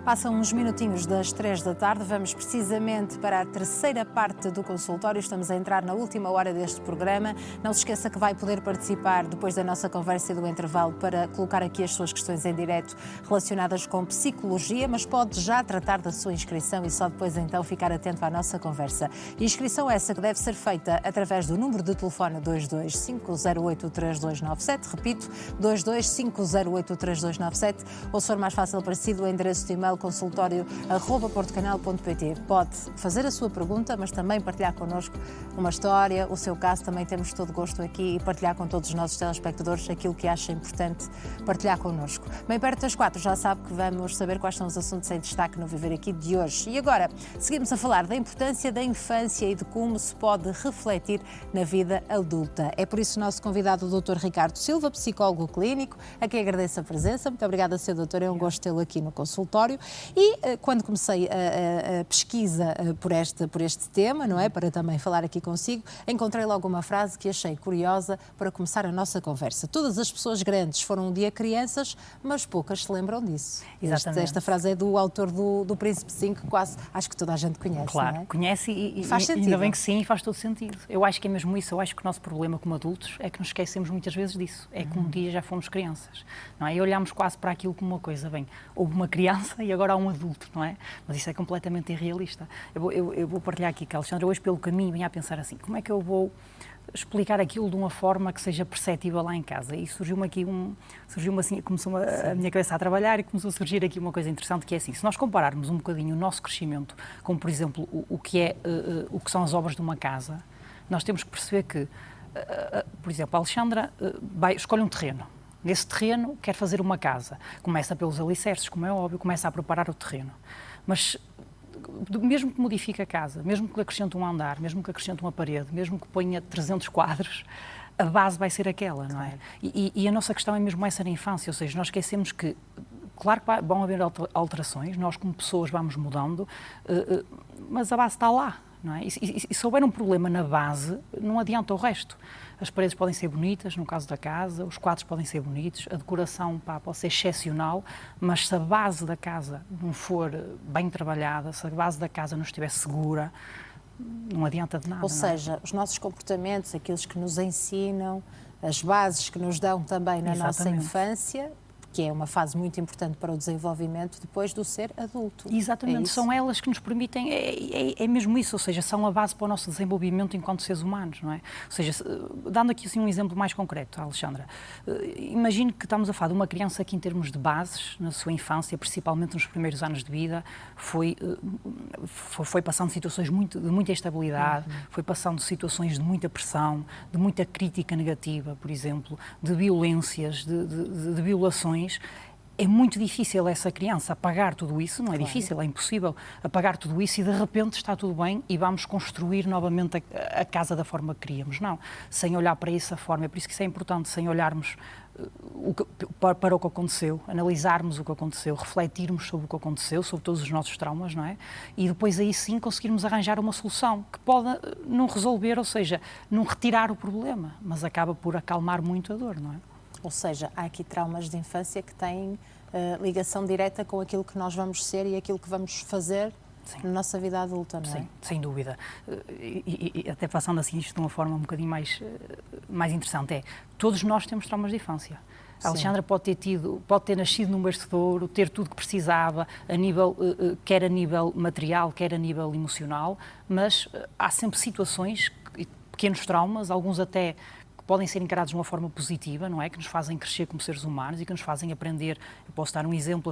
Passam uns minutinhos das 3 da tarde, vamos precisamente para a terceira parte do consultório. Estamos a entrar na última hora deste programa. Não se esqueça que vai poder participar depois da nossa conversa e do intervalo para colocar aqui as suas questões em direto relacionadas com psicologia, mas pode já tratar da sua inscrição e só depois então ficar atento à nossa conversa. E inscrição essa que deve ser feita através do número de telefone 225083297, repito, 225083297, ou se for mais fácil para si, do endereço de e-mail consultório@portocanal.pt. Pode fazer a sua pergunta, mas também partilhar connosco uma história, o seu caso. Também temos todo gosto aqui e partilhar com todos os nossos telespectadores aquilo que acha importante partilhar connosco. Bem perto das 4 já sabe que vamos saber quais são os assuntos em destaque no Viver Aqui de hoje. E agora seguimos a falar da importância da infância e de como se pode refletir na vida adulta. É por isso o nosso convidado, o Dr. Ricardo Silva, psicólogo clínico, a quem agradeço a presença. Muito obrigada, Sr. Doutor. É um gosto tê-lo aqui no consultório. E quando comecei a pesquisa por este tema, não é, para também falar aqui consigo, encontrei logo uma frase que achei curiosa para começar a nossa conversa. Todas as pessoas grandes foram um dia crianças, mas poucas se lembram disso. Exatamente. Esta frase é do autor do Príncipe Zinc, que quase acho que toda a gente conhece. Claro, não é? conhece e faz sentido. Ainda bem que sim, e faz todo sentido. Eu acho que é mesmo isso. Eu acho que o nosso problema como adultos é que nos esquecemos muitas vezes disso. É que um dia já fomos crianças, não é? E olhamos quase para aquilo como uma coisa, bem, houve uma criança e agora há um adulto, não é? Mas isso é completamente irrealista. Eu vou partilhar aqui que a Alexandra hoje pelo caminho vinha a pensar assim, como é que eu vou explicar aquilo de uma forma que seja perceptível lá em casa? E surgiu-me assim, começou a minha cabeça a trabalhar e começou a surgir aqui uma coisa interessante que é assim, se nós compararmos um bocadinho o nosso crescimento com, por exemplo, o que são as obras de uma casa, nós temos que perceber que, por exemplo, a Alexandra escolhe um terreno. Nesse terreno quer fazer uma casa. Começa pelos alicerces, como é óbvio, começa a preparar o terreno. Mas mesmo que modifique a casa, mesmo que acrescente um andar, mesmo que acrescente uma parede, mesmo que ponha 300 quadros, a base vai ser aquela, não é? E a nossa questão é mesmo essa na infância, ou seja, nós esquecemos que, claro que vão haver alterações, nós como pessoas vamos mudando, mas a base está lá, não é? E se houver um problema na base, não adianta o resto. As paredes podem ser bonitas, no caso da casa, os quadros podem ser bonitos, a decoração pode ser excepcional, mas se a base da casa não for bem trabalhada, se a base da casa não estiver segura, não adianta de nada. Ou seja, os nossos comportamentos, aqueles que nos ensinam, as bases que nos dão também na nossa infância, que é uma fase muito importante para o desenvolvimento depois do ser adulto. Exatamente, são elas que nos permitem, é mesmo isso, ou seja, são a base para o nosso desenvolvimento enquanto seres humanos, não é? Ou seja, dando aqui assim um exemplo mais concreto, Alexandra, imagine que estamos a falar de uma criança que em termos de bases, na sua infância, principalmente nos primeiros anos de vida, foi passando situações de muita instabilidade, foi passando situações de muita pressão, de muita crítica negativa, por exemplo, de violências, de violações. É muito difícil essa criança apagar tudo isso, não é difícil, é impossível apagar tudo isso e de repente está tudo bem e vamos construir novamente a casa da forma que queríamos. Não, sem olhar para essa forma, é por isso que isso é importante, sem olharmos para o que aconteceu, analisarmos o que aconteceu, refletirmos sobre o que aconteceu, sobre todos os nossos traumas, não é? E depois aí sim conseguirmos arranjar uma solução que pode não resolver, ou seja, não retirar o problema, mas acaba por acalmar muito a dor, não é? Ou seja, há aqui traumas de infância que têm ligação direta com aquilo que nós vamos ser e aquilo que vamos fazer na nossa vida adulta, não é? Sim, sem dúvida. E até passando assim isto de uma forma um bocadinho mais interessante, todos nós temos traumas de infância. A Alexandra pode ter nascido num berço de ouro, ter tudo que precisava, quer a nível material, quer a nível emocional, mas há sempre situações, pequenos traumas, alguns até podem ser encarados de uma forma positiva, não é? Que nos fazem crescer como seres humanos e que nos fazem aprender. Eu posso dar um exemplo.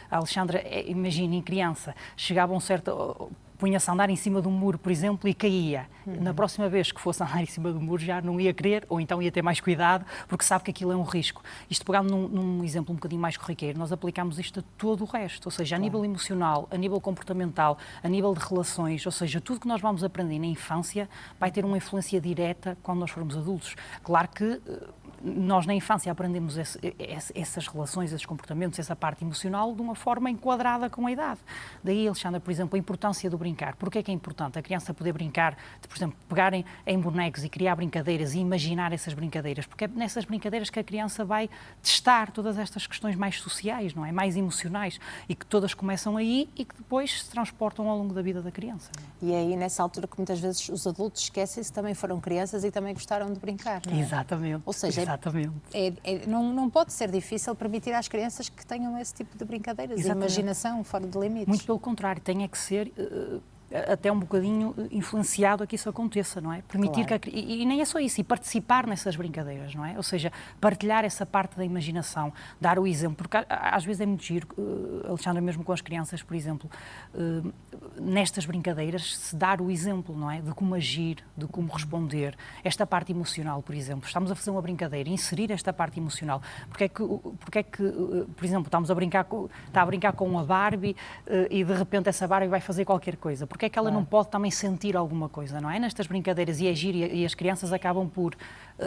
A Alexandra, imagine, em criança, chegava a um certo... punha-se a andar em cima de um muro, por exemplo, e caía. Na próxima vez que fosse andar em cima do muro já não ia querer, ou então ia ter mais cuidado, porque sabe que aquilo é um risco. Isto pegando num exemplo um bocadinho mais corriqueiro, nós aplicamos isto a todo o resto, ou seja, a nível emocional, a nível comportamental, a nível de relações, ou seja, tudo que nós vamos aprender na infância vai ter uma influência direta quando nós formos adultos. Claro que nós na infância aprendemos essas relações, esses comportamentos, essa parte emocional de uma forma enquadrada com a idade. Daí, Alexandra, por exemplo, a importância do brincar. Porquê é que é importante a criança poder brincar, de, por exemplo, pegarem em bonecos e criar brincadeiras e imaginar essas brincadeiras? Porque é nessas brincadeiras que a criança vai testar todas estas questões mais sociais, não é? Mais emocionais, e que todas começam aí e que depois se transportam ao longo da vida da criança. E é aí, nessa altura, que muitas vezes os adultos esquecem-se que também foram crianças e também gostaram de brincar, não é? Exatamente. Ou seja, exatamente. Não pode ser difícil permitir às crianças que tenham esse tipo de brincadeiras, Exatamente. Imaginação fora de limites. Muito pelo contrário, tem é que ser até um bocadinho influenciado a que isso aconteça, não é? Permitir Claro. e nem é só isso, e participar nessas brincadeiras, não é? Ou seja, partilhar essa parte da imaginação, dar o exemplo, porque às vezes é muito giro, Alexandra, mesmo com as crianças, por exemplo, nestas brincadeiras, se dar o exemplo, não é? De como agir, de como responder, esta parte emocional, por exemplo. Estamos a fazer uma brincadeira, inserir esta parte emocional. Porque é que por exemplo, está a brincar com uma Barbie e de repente essa Barbie vai fazer qualquer coisa? Porque é que ela não pode também sentir alguma coisa, não é? Nestas brincadeiras, e agir, e as crianças acabam por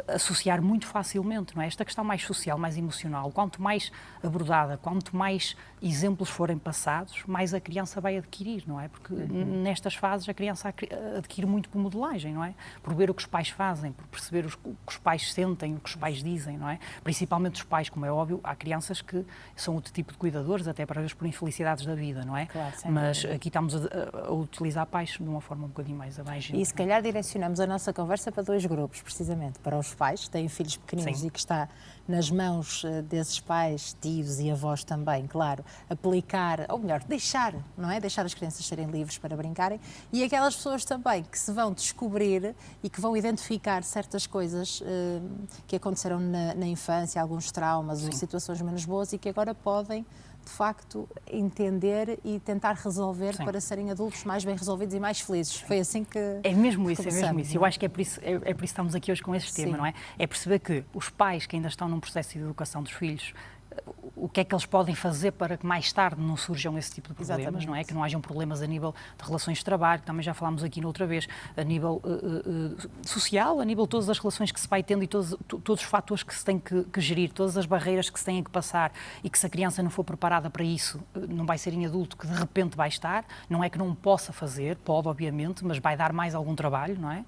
associar muito facilmente, não é? Esta questão mais social, mais emocional, quanto mais abordada, quanto mais exemplos forem passados, mais a criança vai adquirir, não é? Porque nestas fases a criança adquire muito por modelagem, não é? Por ver o que os pais fazem, por perceber o que os pais sentem, o que os pais dizem, não é? Principalmente os pais, como é óbvio, há crianças que são outro tipo de cuidadores, até para vezes por infelicidades da vida, não é? Claro, mas aqui estamos a utilizar pais de uma forma um bocadinho mais abaixo. E se calhar direcionamos a nossa conversa para dois grupos, precisamente, para os pais que têm filhos pequeninos. Sim. E que está nas mãos desses pais, tios e avós também, claro, aplicar, ou melhor, deixar, não é? Deixar as crianças serem livres para brincarem, e aquelas pessoas também que se vão descobrir e que vão identificar certas coisas que aconteceram na infância, alguns traumas ou situações menos boas, e que agora podem, de facto, entender e tentar resolver para serem adultos mais bem resolvidos e mais felizes. Foi assim que é mesmo isso, é mesmo isso. Eu acho que é por isso que estamos aqui hoje com este tema, não é? É perceber que os pais que ainda estão num processo de educação dos filhos, o que é que eles podem fazer para que mais tarde não surjam esse tipo de problemas, Exatamente. Não é? Que não hajam problemas a nível de relações de trabalho, que também já falámos aqui noutra vez, a nível social, a nível de todas as relações que se vai tendo e todos os fatores que se tem que gerir, todas as barreiras que se têm que passar, e que se a criança não for preparada para isso, não vai ser em adulto que de repente vai estar, não é que não possa fazer, pode obviamente, mas vai dar mais algum trabalho, não é?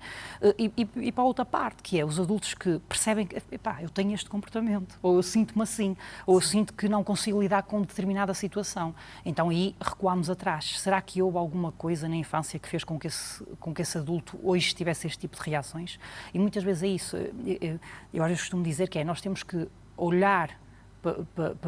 E para a outra parte, que é os adultos que percebem que, epá, eu tenho este comportamento, ou eu sinto-me assim, ou eu sinto que não consigo lidar com determinada situação. Então aí recuamos atrás. Será que houve alguma coisa na infância que fez com que esse adulto hoje tivesse este tipo de reações? E muitas vezes é isso. Eu às vezes costumo dizer que nós temos que olhar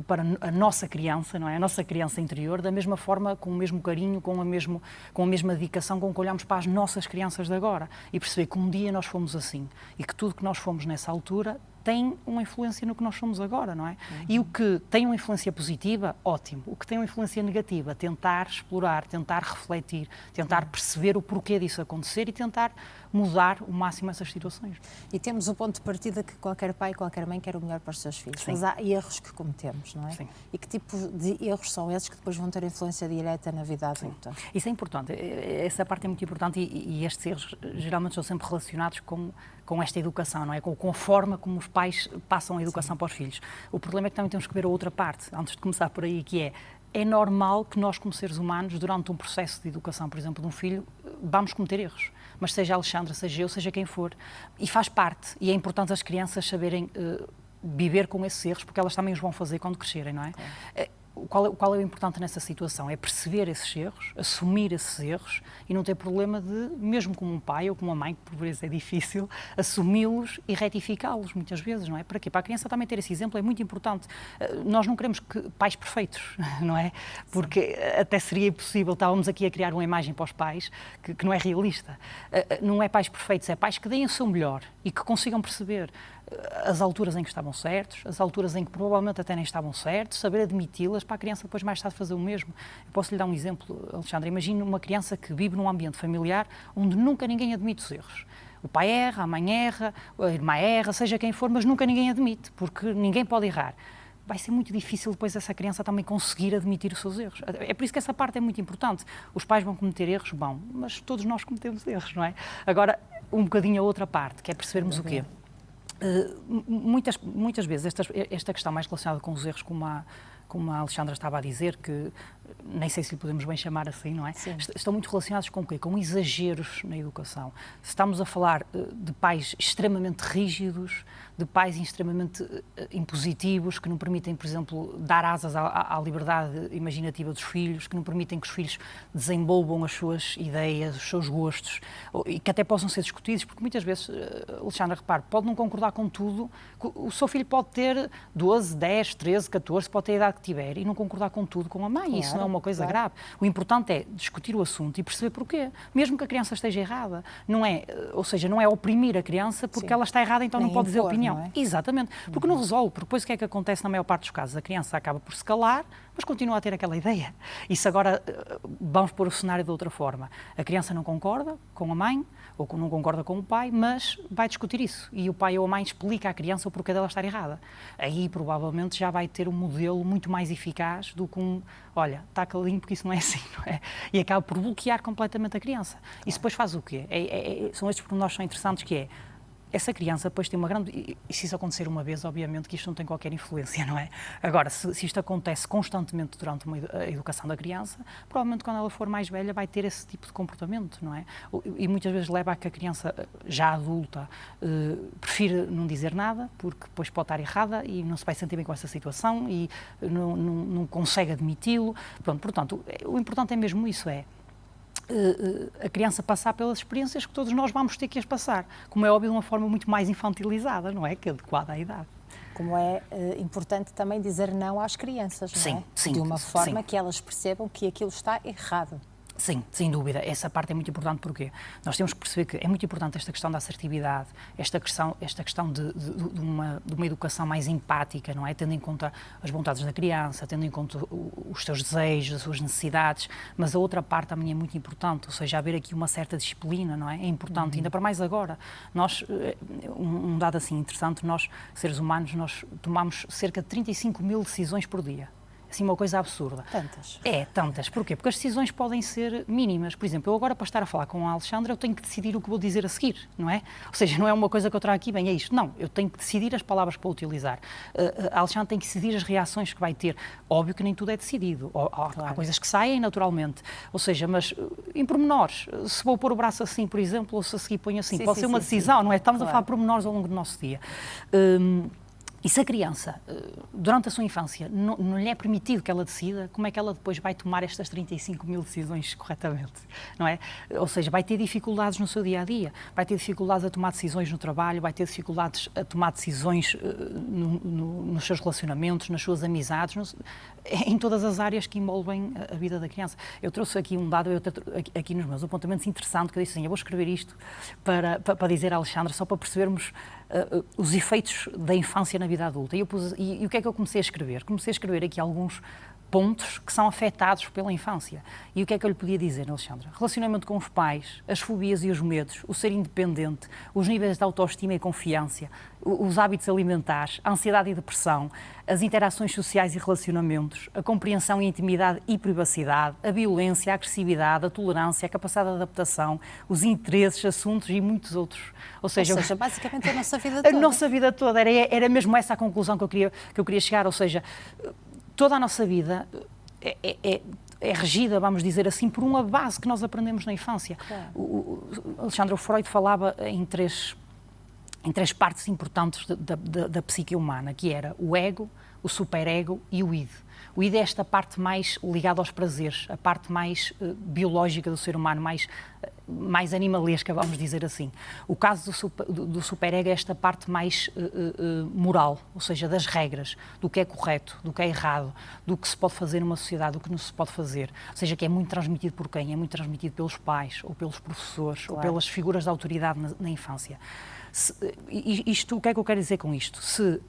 para a nossa criança, não é? A nossa criança interior, da mesma forma, com o mesmo carinho, com a mesma dedicação com que olhamos para as nossas crianças de agora, e perceber que um dia nós fomos assim, e que tudo que nós fomos nessa altura tem uma influência no que nós somos agora, não é? E o que tem uma influência positiva, ótimo. O que tem uma influência negativa, tentar explorar, tentar refletir, tentar perceber o porquê disso acontecer e tentar mudar o máximo essas situações. E temos o ponto de partida que qualquer pai e qualquer mãe quer o melhor para os seus filhos. Sim. Mas há erros que cometemos, não é? Sim. E que tipo de erros são esses que depois vão ter influência direta na vida adulta? Sim. Isso é importante. Essa parte é muito importante, e estes erros geralmente são sempre relacionados com esta educação, não é? Com a forma como os pais passam a educação para os filhos. O problema é que também temos que ver a outra parte, antes de começar por aí, que é normal que nós, como seres humanos, durante um processo de educação, por exemplo, de um filho, vamos cometer erros. Mas seja a Alexandra, seja eu, seja quem for. E faz parte. E é importante as crianças saberem viver com esses erros, porque elas também os vão fazer quando crescerem, não é? Qual é o importante nessa situação? É perceber esses erros, assumir esses erros e não ter problema de, mesmo como um pai ou como uma mãe, que por vezes é difícil, assumi-los e retificá-los muitas vezes, não é? Para quê? Para a criança também ter esse exemplo é muito importante. Nós não queremos pais perfeitos, não é? Porque até seria impossível, estávamos aqui a criar uma imagem para os pais que não é realista. Não é pais perfeitos, é pais que deem o seu melhor e que consigam perceber as alturas em que estavam certos, as alturas em que provavelmente até nem estavam certos, saber admiti-las para a criança depois mais tarde fazer o mesmo. Eu posso lhe dar um exemplo, Alexandre. Imagine uma criança que vive num ambiente familiar onde nunca ninguém admite os erros. O pai erra, a mãe erra, a irmã erra, seja quem for, mas nunca ninguém admite, porque ninguém pode errar. Vai ser muito difícil depois essa criança também conseguir admitir os seus erros. É por isso que essa parte é muito importante. Os pais vão cometer erros, bom, mas todos nós cometemos erros, não é? Agora, um bocadinho a outra parte, que é percebermos o quê? Muitas vezes esta questão mais relacionada com os erros, como a Alexandra estava a dizer, que nem sei se lhe podemos bem chamar assim, não é? Sim. Estão muito relacionados com o quê? Com exageros na educação. Se estamos a falar de pais extremamente rígidos, de pais extremamente impositivos, que não permitem, por exemplo, dar asas à liberdade imaginativa dos filhos, que não permitem que os filhos desenvolvam as suas ideias, os seus gostos, e que até possam ser discutidos, porque muitas vezes, Alexandra, repare, pode não concordar com tudo, o seu filho pode ter 12, 10, 13, 14, pode ter a idade que tiver e não concordar com tudo com a mãe. Claro, isso não é uma coisa grave. O importante é discutir o assunto e perceber porquê. Mesmo que a criança esteja errada. Não é, ou seja, não é oprimir a criança porque ela está errada, então nem não pode dizer opinião. Não é? Exatamente. Porque não resolve. Porque depois o que é que acontece na maior parte dos casos? A criança acaba por se calar, mas continua a ter aquela ideia. E se agora vamos pôr o cenário de outra forma. A criança não concorda com a mãe, ou não concorda com o pai, mas vai discutir isso. E o pai ou a mãe explica à criança o porquê dela estar errada. Aí, provavelmente, já vai ter um modelo muito mais eficaz do que olha, está caladinho porque isso não é assim, não é? E acaba por bloquear completamente a criança. Claro. Isso depois faz o quê? São estes pormenores que são interessantes, que é, essa criança depois tem uma grande... E se isso acontecer uma vez, obviamente que isto não tem qualquer influência, não é? Agora, se isto acontece constantemente durante a educação da criança, provavelmente quando ela for mais velha vai ter esse tipo de comportamento, não é? E muitas vezes leva a que a criança, já adulta, prefira não dizer nada, porque depois pode estar errada e não se vai sentir bem com essa situação e não consegue admiti-lo. Portanto, o importante é mesmo isso, a criança passar pelas experiências que todos nós vamos ter que as passar, como é óbvio, de uma forma muito mais infantilizada, não é? Que é adequada à idade. Como é importante também dizer não às crianças, não é? Sim, de uma forma que elas percebam que aquilo está errado. Sim, sem dúvida. Essa parte é muito importante porque nós temos que perceber que é muito importante esta questão da assertividade, esta questão de uma educação mais empática, não é? Tendo em conta as vontades da criança, tendo em conta os seus desejos, as suas necessidades, mas a outra parte também é muito importante, ou seja, haver aqui uma certa disciplina, não é? É importante, ainda para mais agora. Nós, um dado assim interessante, nós, seres humanos, nós tomamos cerca de 35 mil decisões por dia. Assim, uma coisa absurda. Tantas? Tantas. Porquê? Porque as decisões podem ser mínimas. Por exemplo, eu agora, para estar a falar com a Alexandra, eu tenho que decidir o que vou dizer a seguir, não é? Ou seja, não é uma coisa que eu trago aqui, bem, é isto. Não, eu tenho que decidir as palavras que vou utilizar. A Alexandra tem que decidir as reações que vai ter. Óbvio que nem tudo é decidido. Claro. Há coisas que saem naturalmente. Ou seja, mas em pormenores, se vou pôr o braço assim, por exemplo, ou se a seguir ponho assim, pode ser uma decisão, não é? Estamos a falar de pormenores ao longo do nosso dia. E se a criança, durante a sua infância, não lhe é permitido que ela decida, como é que ela depois vai tomar estas 35 mil decisões corretamente, não é? Ou seja, vai ter dificuldades no seu dia-a-dia, vai ter dificuldades a tomar decisões no trabalho, vai ter dificuldades a tomar decisões nos seus relacionamentos, nas suas amizades, em todas as áreas que envolvem a vida da criança. Eu trouxe aqui um dado, aqui nos meus apontamentos, interessante, que eu disse assim, eu vou escrever isto para dizer à Alexandra, só para percebermos os efeitos da infância na vida adulta. E o que é que eu comecei a escrever? Comecei a escrever aqui alguns pontos que são afetados pela infância. E o que é que eu lhe podia dizer, Alexandra? Relacionamento com os pais, as fobias e os medos, o ser independente, os níveis de autoestima e confiança, os hábitos alimentares, a ansiedade e depressão, as interações sociais e relacionamentos, a compreensão e intimidade e privacidade, a violência, a agressividade, a tolerância, a capacidade de adaptação, os interesses, assuntos e muitos outros. Ou seja, basicamente a nossa vida toda. A nossa vida toda. Era mesmo essa a conclusão que eu queria chegar. Ou seja, toda a nossa vida é regida, vamos dizer assim, por uma base que nós aprendemos na infância. Claro. O Alexandre Freud falava em três partes importantes da psique humana, que era o ego, o superego e o id. O id é esta parte mais ligada aos prazeres, a parte mais biológica do ser humano, mais animalesca, vamos dizer assim. O caso do superego é esta parte mais moral, ou seja, das regras, do que é correto, do que é errado, do que se pode fazer numa sociedade, do que não se pode fazer. Ou seja, que é muito transmitido por quem? É muito transmitido pelos pais, ou pelos professores, claro, ou pelas figuras de autoridade na infância. O que é que eu quero dizer com isto? Se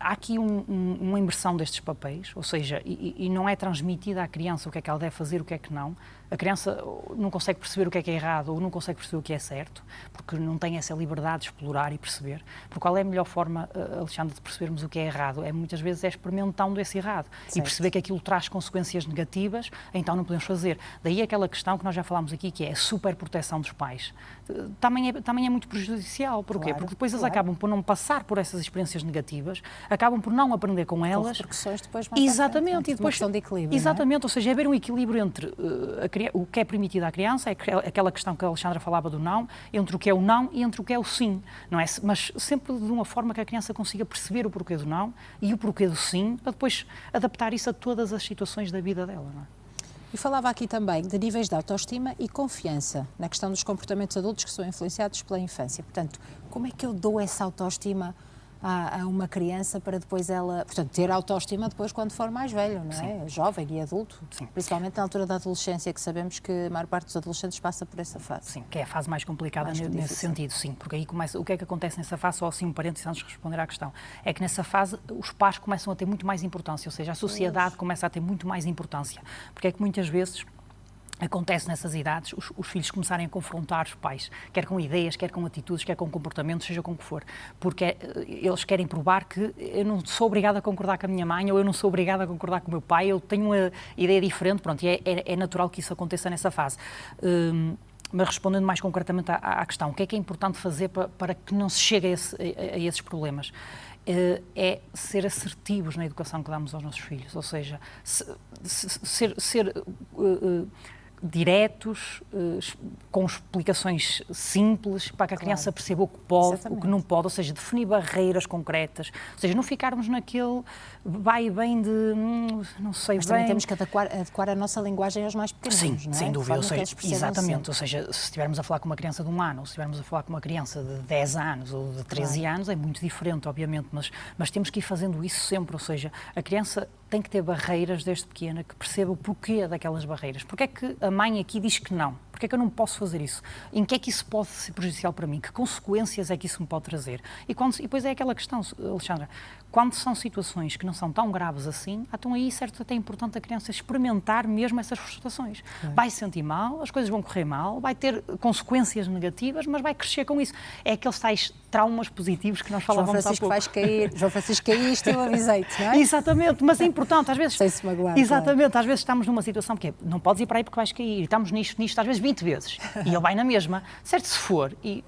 há aqui uma inversão destes papéis, ou seja, e não é transmitida à criança o que é que ela deve fazer, o que é que não. A criança não consegue perceber o que é errado ou não consegue perceber o que é certo, porque não tem essa liberdade de explorar e perceber. Porque qual é a melhor forma, Alexandre, de percebermos o que é errado? Muitas vezes é experimentando esse errado e perceber que aquilo traz consequências negativas, então não podemos fazer. Daí aquela questão que nós já falámos aqui, que é a superproteção dos pais. Também é muito prejudicial. Porquê? Claro, Porque depois eles acabam por não passar por essas experiências negativas, acabam por não aprender com elas. Com repercussões depois mais Exatamente. Frente, E depois, uma questão de equilíbrio. exatamente, ou seja, é haver um equilíbrio entre o que é permitido à criança, é aquela questão que a Alexandra falava do não, entre o que é o não e entre o que é o sim, não é? Mas sempre de uma forma que a criança consiga perceber o porquê do não e o porquê do sim, para depois adaptar isso a todas as situações da vida dela, não é? E falava aqui também de níveis de autoestima e confiança na questão dos comportamentos adultos que são influenciados pela infância. Portanto, como é que eu dou essa autoestima a uma criança para depois ela, portanto, ter autoestima depois quando for mais velho, não é? Sim. Jovem e adulto, sim. Principalmente na altura da adolescência, que sabemos que a maior parte dos adolescentes passa por essa fase. Sim, que é a fase mais complicada nesse sentido, sim, porque aí começa, o que é que acontece nessa fase, só assim um parênteses antes de responder à questão, é que nessa fase os pais começam a ter muito mais importância, ou seja, a sociedade começa a ter muito mais importância, porque é que muitas vezes acontece nessas idades os filhos começarem a confrontar os pais, quer com ideias, quer com atitudes, quer com comportamentos, seja com o que for, porque eles querem provar que eu não sou obrigada a concordar com a minha mãe ou eu não sou obrigada a concordar com o meu pai, eu tenho uma ideia diferente, pronto, e é natural que isso aconteça nessa fase. Mas respondendo mais concretamente à questão, o que é importante fazer para que não se chegue a esses problemas? É ser assertivos na educação que damos aos nossos filhos, ou seja, ser diretos, com explicações simples, para que a criança perceba o que pode, o que não pode, ou seja, definir barreiras concretas, ou seja, não ficarmos naquele vai e vem de não sei Mas bem. também temos que adequar a nossa linguagem aos mais pequeninos, sim, não é? Sem dúvida, ou seja, exatamente, ou seja, se estivermos a falar com uma criança de 1 ano, ou se estivermos a falar com uma criança de 10 anos ou de 13 anos, é muito diferente, obviamente, mas temos que ir fazendo isso sempre, ou seja, a criança tem que ter barreiras desde pequena, que perceba o porquê daquelas barreiras. Porque é que a mãe aqui diz que não? Porque é que eu não posso fazer isso? Em que é que isso pode ser prejudicial para mim? Que consequências é que isso me pode trazer? E depois é aquela questão, Alexandra, quando são situações que não são tão graves assim, então aí, certo, até é importante a criança experimentar mesmo essas frustrações. Vai se sentir mal, as coisas vão correr mal, vai ter consequências negativas, mas vai crescer com isso. É aqueles tais traumas positivos que nós falávamos há pouco. João Francisco caíste, eu avisei-te, não é? Exatamente, mas é importante, às vezes... Sem se magoar. Exatamente, claro. Às vezes estamos numa situação que não podes ir para aí porque vais cair, e estamos nisto às vezes 20 vezes, e ele vai na mesma, certo, se for, e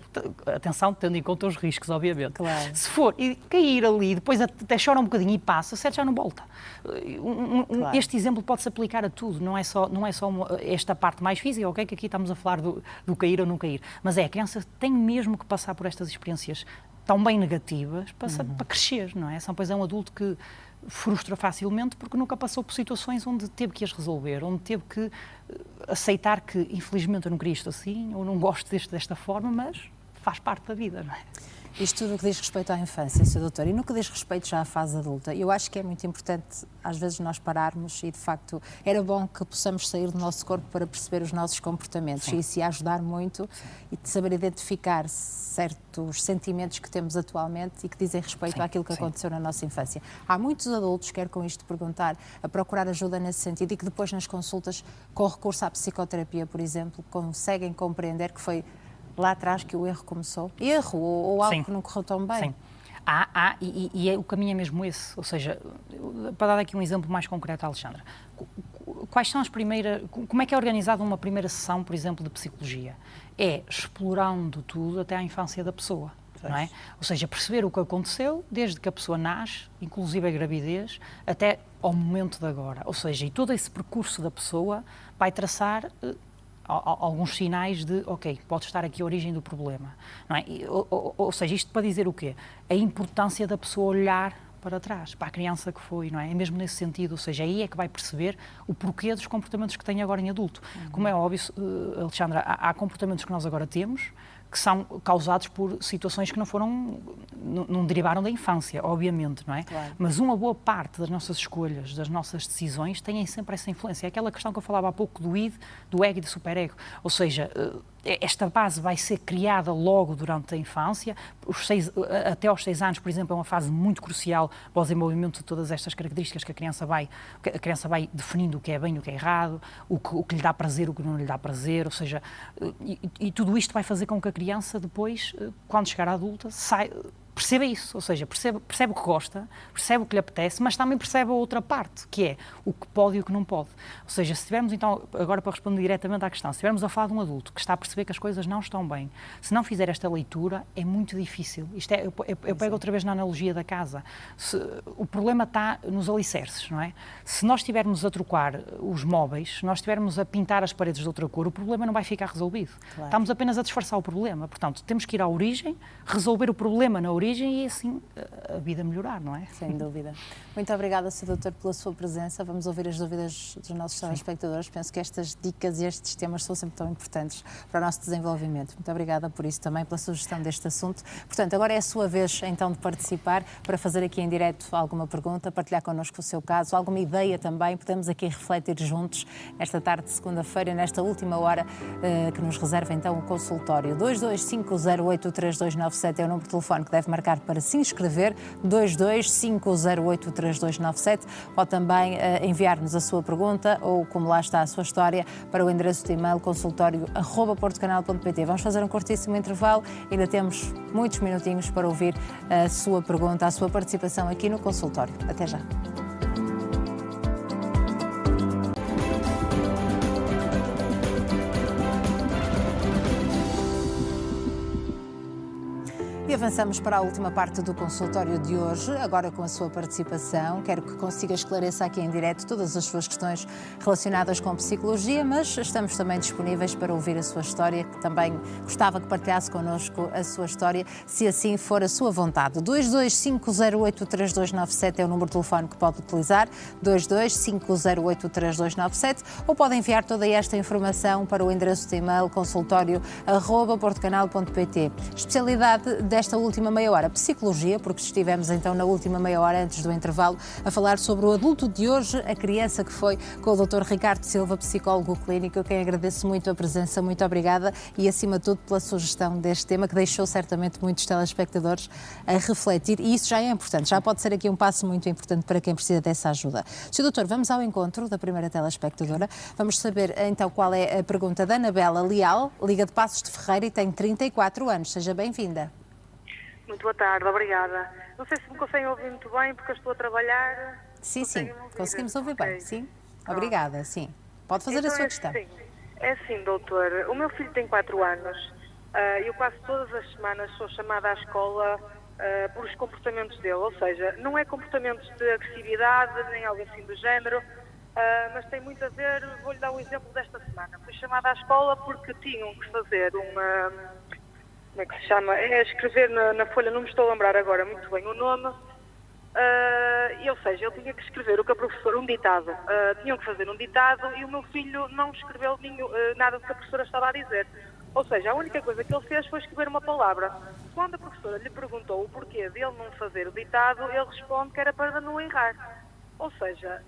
atenção, tendo em conta os riscos, obviamente, claro. Se for e cair ali, depois até chora um bocadinho e passa, certo, já não volta. Claro. Este exemplo pode-se aplicar a tudo, não é só esta parte mais física, ok, que aqui estamos a falar do cair ou não cair, mas a criança tem mesmo que passar por estas experiências tão bem negativas para crescer, não é? Pois é um adulto que frustra facilmente porque nunca passou por situações onde teve que as resolver, onde teve que aceitar que, infelizmente, eu não queria isto assim, ou não gosto desta forma, mas faz parte da vida, não é? Isto tudo o que diz respeito à infância, Sr. Doutor, e no que diz respeito já à fase adulta, eu acho que é muito importante, às vezes, nós pararmos e, de facto, era bom que possamos sair do nosso corpo para perceber os nossos comportamentos. Sim. E isso ia ajudar muito e de saber identificar certos sentimentos que temos atualmente e que dizem respeito àquilo que aconteceu na nossa infância. Há muitos adultos, quero com isto perguntar, a procurar ajuda nesse sentido e que depois nas consultas, com recurso à psicoterapia, por exemplo, conseguem compreender que foi lá atrás que o erro começou? Erro ou algo que não correu tão bem? Sim. E o caminho é mesmo esse. Ou seja, para dar aqui um exemplo mais concreto, Alexandra, quais são as primeiras... Como é que é organizada uma primeira sessão, por exemplo, de psicologia? É explorando tudo até à infância da pessoa. Não é? Ou seja, perceber o que aconteceu desde que a pessoa nasce, inclusive a gravidez, até ao momento de agora. Ou seja, e todo esse percurso da pessoa vai traçar... alguns sinais de, ok, pode estar aqui a origem do problema. Não é? Ou seja, isto para dizer o quê? A importância da pessoa olhar para trás, para a criança que foi, não é? É mesmo nesse sentido, ou seja, aí é que vai perceber o porquê dos comportamentos que tem agora em adulto. Como é óbvio, Alexandra, há comportamentos que nós agora temos que são causados por situações que não derivaram da infância, obviamente, não é? Claro. Mas uma boa parte das nossas escolhas, das nossas decisões, têm sempre essa influência. É aquela questão que eu falava há pouco do id, do ego e do superego. Ou seja, esta base vai ser criada logo durante a infância, até aos 6 anos, por exemplo, é uma fase muito crucial para o desenvolvimento de todas estas características que a criança vai definindo o que é bem e o que é errado, o que lhe dá prazer, o que não lhe dá prazer, ou seja, e tudo isto vai fazer com que a criança depois, quando chegar à adulta, perceba isso, ou seja, percebe o que gosta, percebe o que lhe apetece, mas também percebe a outra parte, que é o que pode e o que não pode. Ou seja, se tivermos então, agora para responder diretamente à questão, se estivermos a falar de um adulto que está a perceber que as coisas não estão bem, se não fizer esta leitura, é muito difícil. Eu pego outra vez na analogia da casa. O problema está nos alicerces, não é? Se nós estivermos a trocar os móveis, se nós estivermos a pintar as paredes de outra cor, o problema não vai ficar resolvido. Claro. Estamos apenas a disfarçar o problema. Portanto, temos que ir à origem, resolver o problema na origem e assim a vida melhorar, não é? Sem dúvida. Muito obrigada, Sr. Doutor, pela sua presença. Vamos ouvir as dúvidas dos nossos telespectadores. Penso que estas dicas e estes temas são sempre tão importantes para o nosso desenvolvimento. Muito obrigada por isso também, pela sugestão deste assunto. Portanto, agora é a sua vez então de participar para fazer aqui em direto alguma pergunta, partilhar connosco o seu caso, alguma ideia também. Podemos aqui refletir juntos esta tarde de segunda-feira, nesta última hora que nos reserva então o consultório. 225083297 é o número de telefone que deve marcar para se inscrever, 225083297. Pode também enviar-nos a sua pergunta ou, como lá está a sua história, para o endereço de e-mail consultório@portocanal.pt. Vamos fazer um curtíssimo intervalo, ainda temos muitos minutinhos para ouvir a sua pergunta, a sua participação aqui no consultório. Até já. E avançamos para a última parte do consultório de hoje, agora com a sua participação. Quero que consiga esclarecer aqui em direto todas as suas questões relacionadas com psicologia, mas estamos também disponíveis para ouvir a sua história, que também gostava que partilhasse connosco a sua história, se assim for a sua vontade. 225083297 é o número de telefone que pode utilizar, 225083297, ou pode enviar toda esta informação para o endereço de e-mail consultório@portocanal.pt. Especialidade desta última meia hora, psicologia, porque estivemos então na última meia hora antes do intervalo a falar sobre o adulto de hoje, a criança que foi, com o Dr. Ricardo Silva, psicólogo clínico, a quem agradeço muito a presença, muito obrigada e acima de tudo pela sugestão deste tema que deixou certamente muitos telespectadores a refletir e isso já é importante, já pode ser aqui um passo muito importante para quem precisa dessa ajuda. Sr. Doutor, vamos ao encontro da primeira telespectadora, vamos saber então qual é a pergunta da Anabela Leal, liga de Passos de Ferreira e tem 34 anos, seja bem-vinda. Muito boa tarde, obrigada. Não sei se me conseguem ouvir muito bem, porque eu estou a trabalhar. Sim, conseguimos ouvir bem, sim. Obrigada, sim. Pode fazer a sua questão. É assim, doutor, o meu filho tem 4 anos e eu quase todas as semanas sou chamada à escola por os comportamentos dele, ou seja, não é comportamentos de agressividade, nem algo assim do género, mas tem muito a ver, vou-lhe dar um exemplo desta semana. Fui chamada à escola porque tinham que fazer uma... Como é que se chama? É escrever na folha, não me estou a lembrar agora muito bem o nome, ou seja, ele tinha que escrever o que a professora, um ditado, tinham que fazer um ditado e o meu filho não escreveu nada do que a professora estava a dizer. Ou seja, a única coisa que ele fez foi escrever uma palavra. Quando a professora lhe perguntou o porquê de ele não fazer o ditado, ele responde que era para não errar. Ou seja,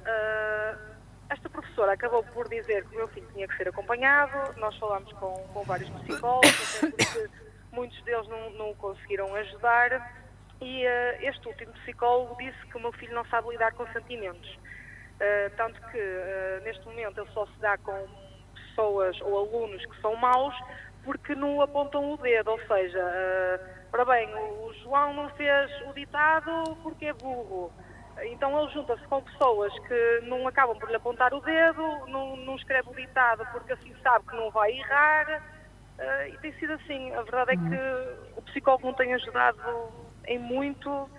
esta professora acabou por dizer que o meu filho tinha que ser acompanhado, nós falámos com vários psicólogos, até porque muitos deles não o conseguiram ajudar e este último psicólogo disse que o meu filho não sabe lidar com sentimentos. Tanto que neste momento ele só se dá com pessoas ou alunos que são maus porque não apontam o dedo, ou seja, ora bem, o João não fez o ditado porque é burro. Então ele junta-se com pessoas que não acabam por lhe apontar o dedo, não escreve o ditado porque assim sabe que não vai errar. E tem sido assim, a verdade é que o psicólogo não tem ajudado em muito.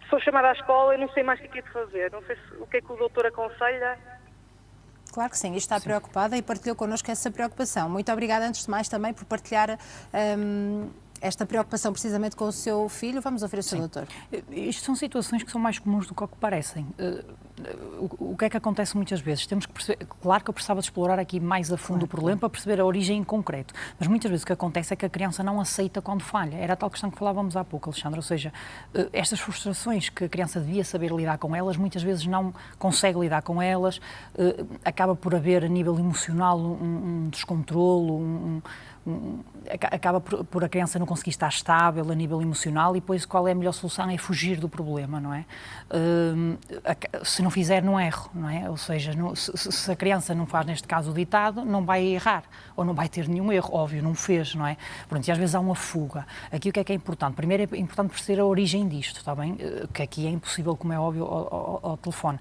Sou chamada à escola e não sei mais o que é de fazer, não sei o que é que o doutor aconselha. Claro que sim, e está preocupada e partilhou connosco essa preocupação. Muito obrigada antes de mais também por partilhar esta preocupação precisamente com o seu filho. Vamos ouvir o seu doutor. Isto são situações que são mais comuns do que o que parecem. O que é que acontece muitas vezes? Temos que perceber, claro que eu precisava de explorar aqui mais a fundo o problema para perceber a origem em concreto, mas muitas vezes o que acontece é que a criança não aceita quando falha. Era a tal questão que falávamos há pouco, Alexandra, ou seja, estas frustrações que a criança devia saber lidar com elas, muitas vezes não consegue lidar com elas, acaba por haver a nível emocional um descontrolo, acaba por a criança não conseguir estar estável a nível emocional e depois qual é a melhor solução é fugir do problema, não é? Se não fizer, não erro, não é? Ou seja, se a criança não faz, neste caso, o ditado, não vai errar, ou não vai ter nenhum erro, óbvio, não fez, não é? Pronto, e às vezes há uma fuga. Aqui o que é importante? Primeiro é importante perceber a origem disto, está bem? Que aqui é impossível, como é óbvio, ao telefone.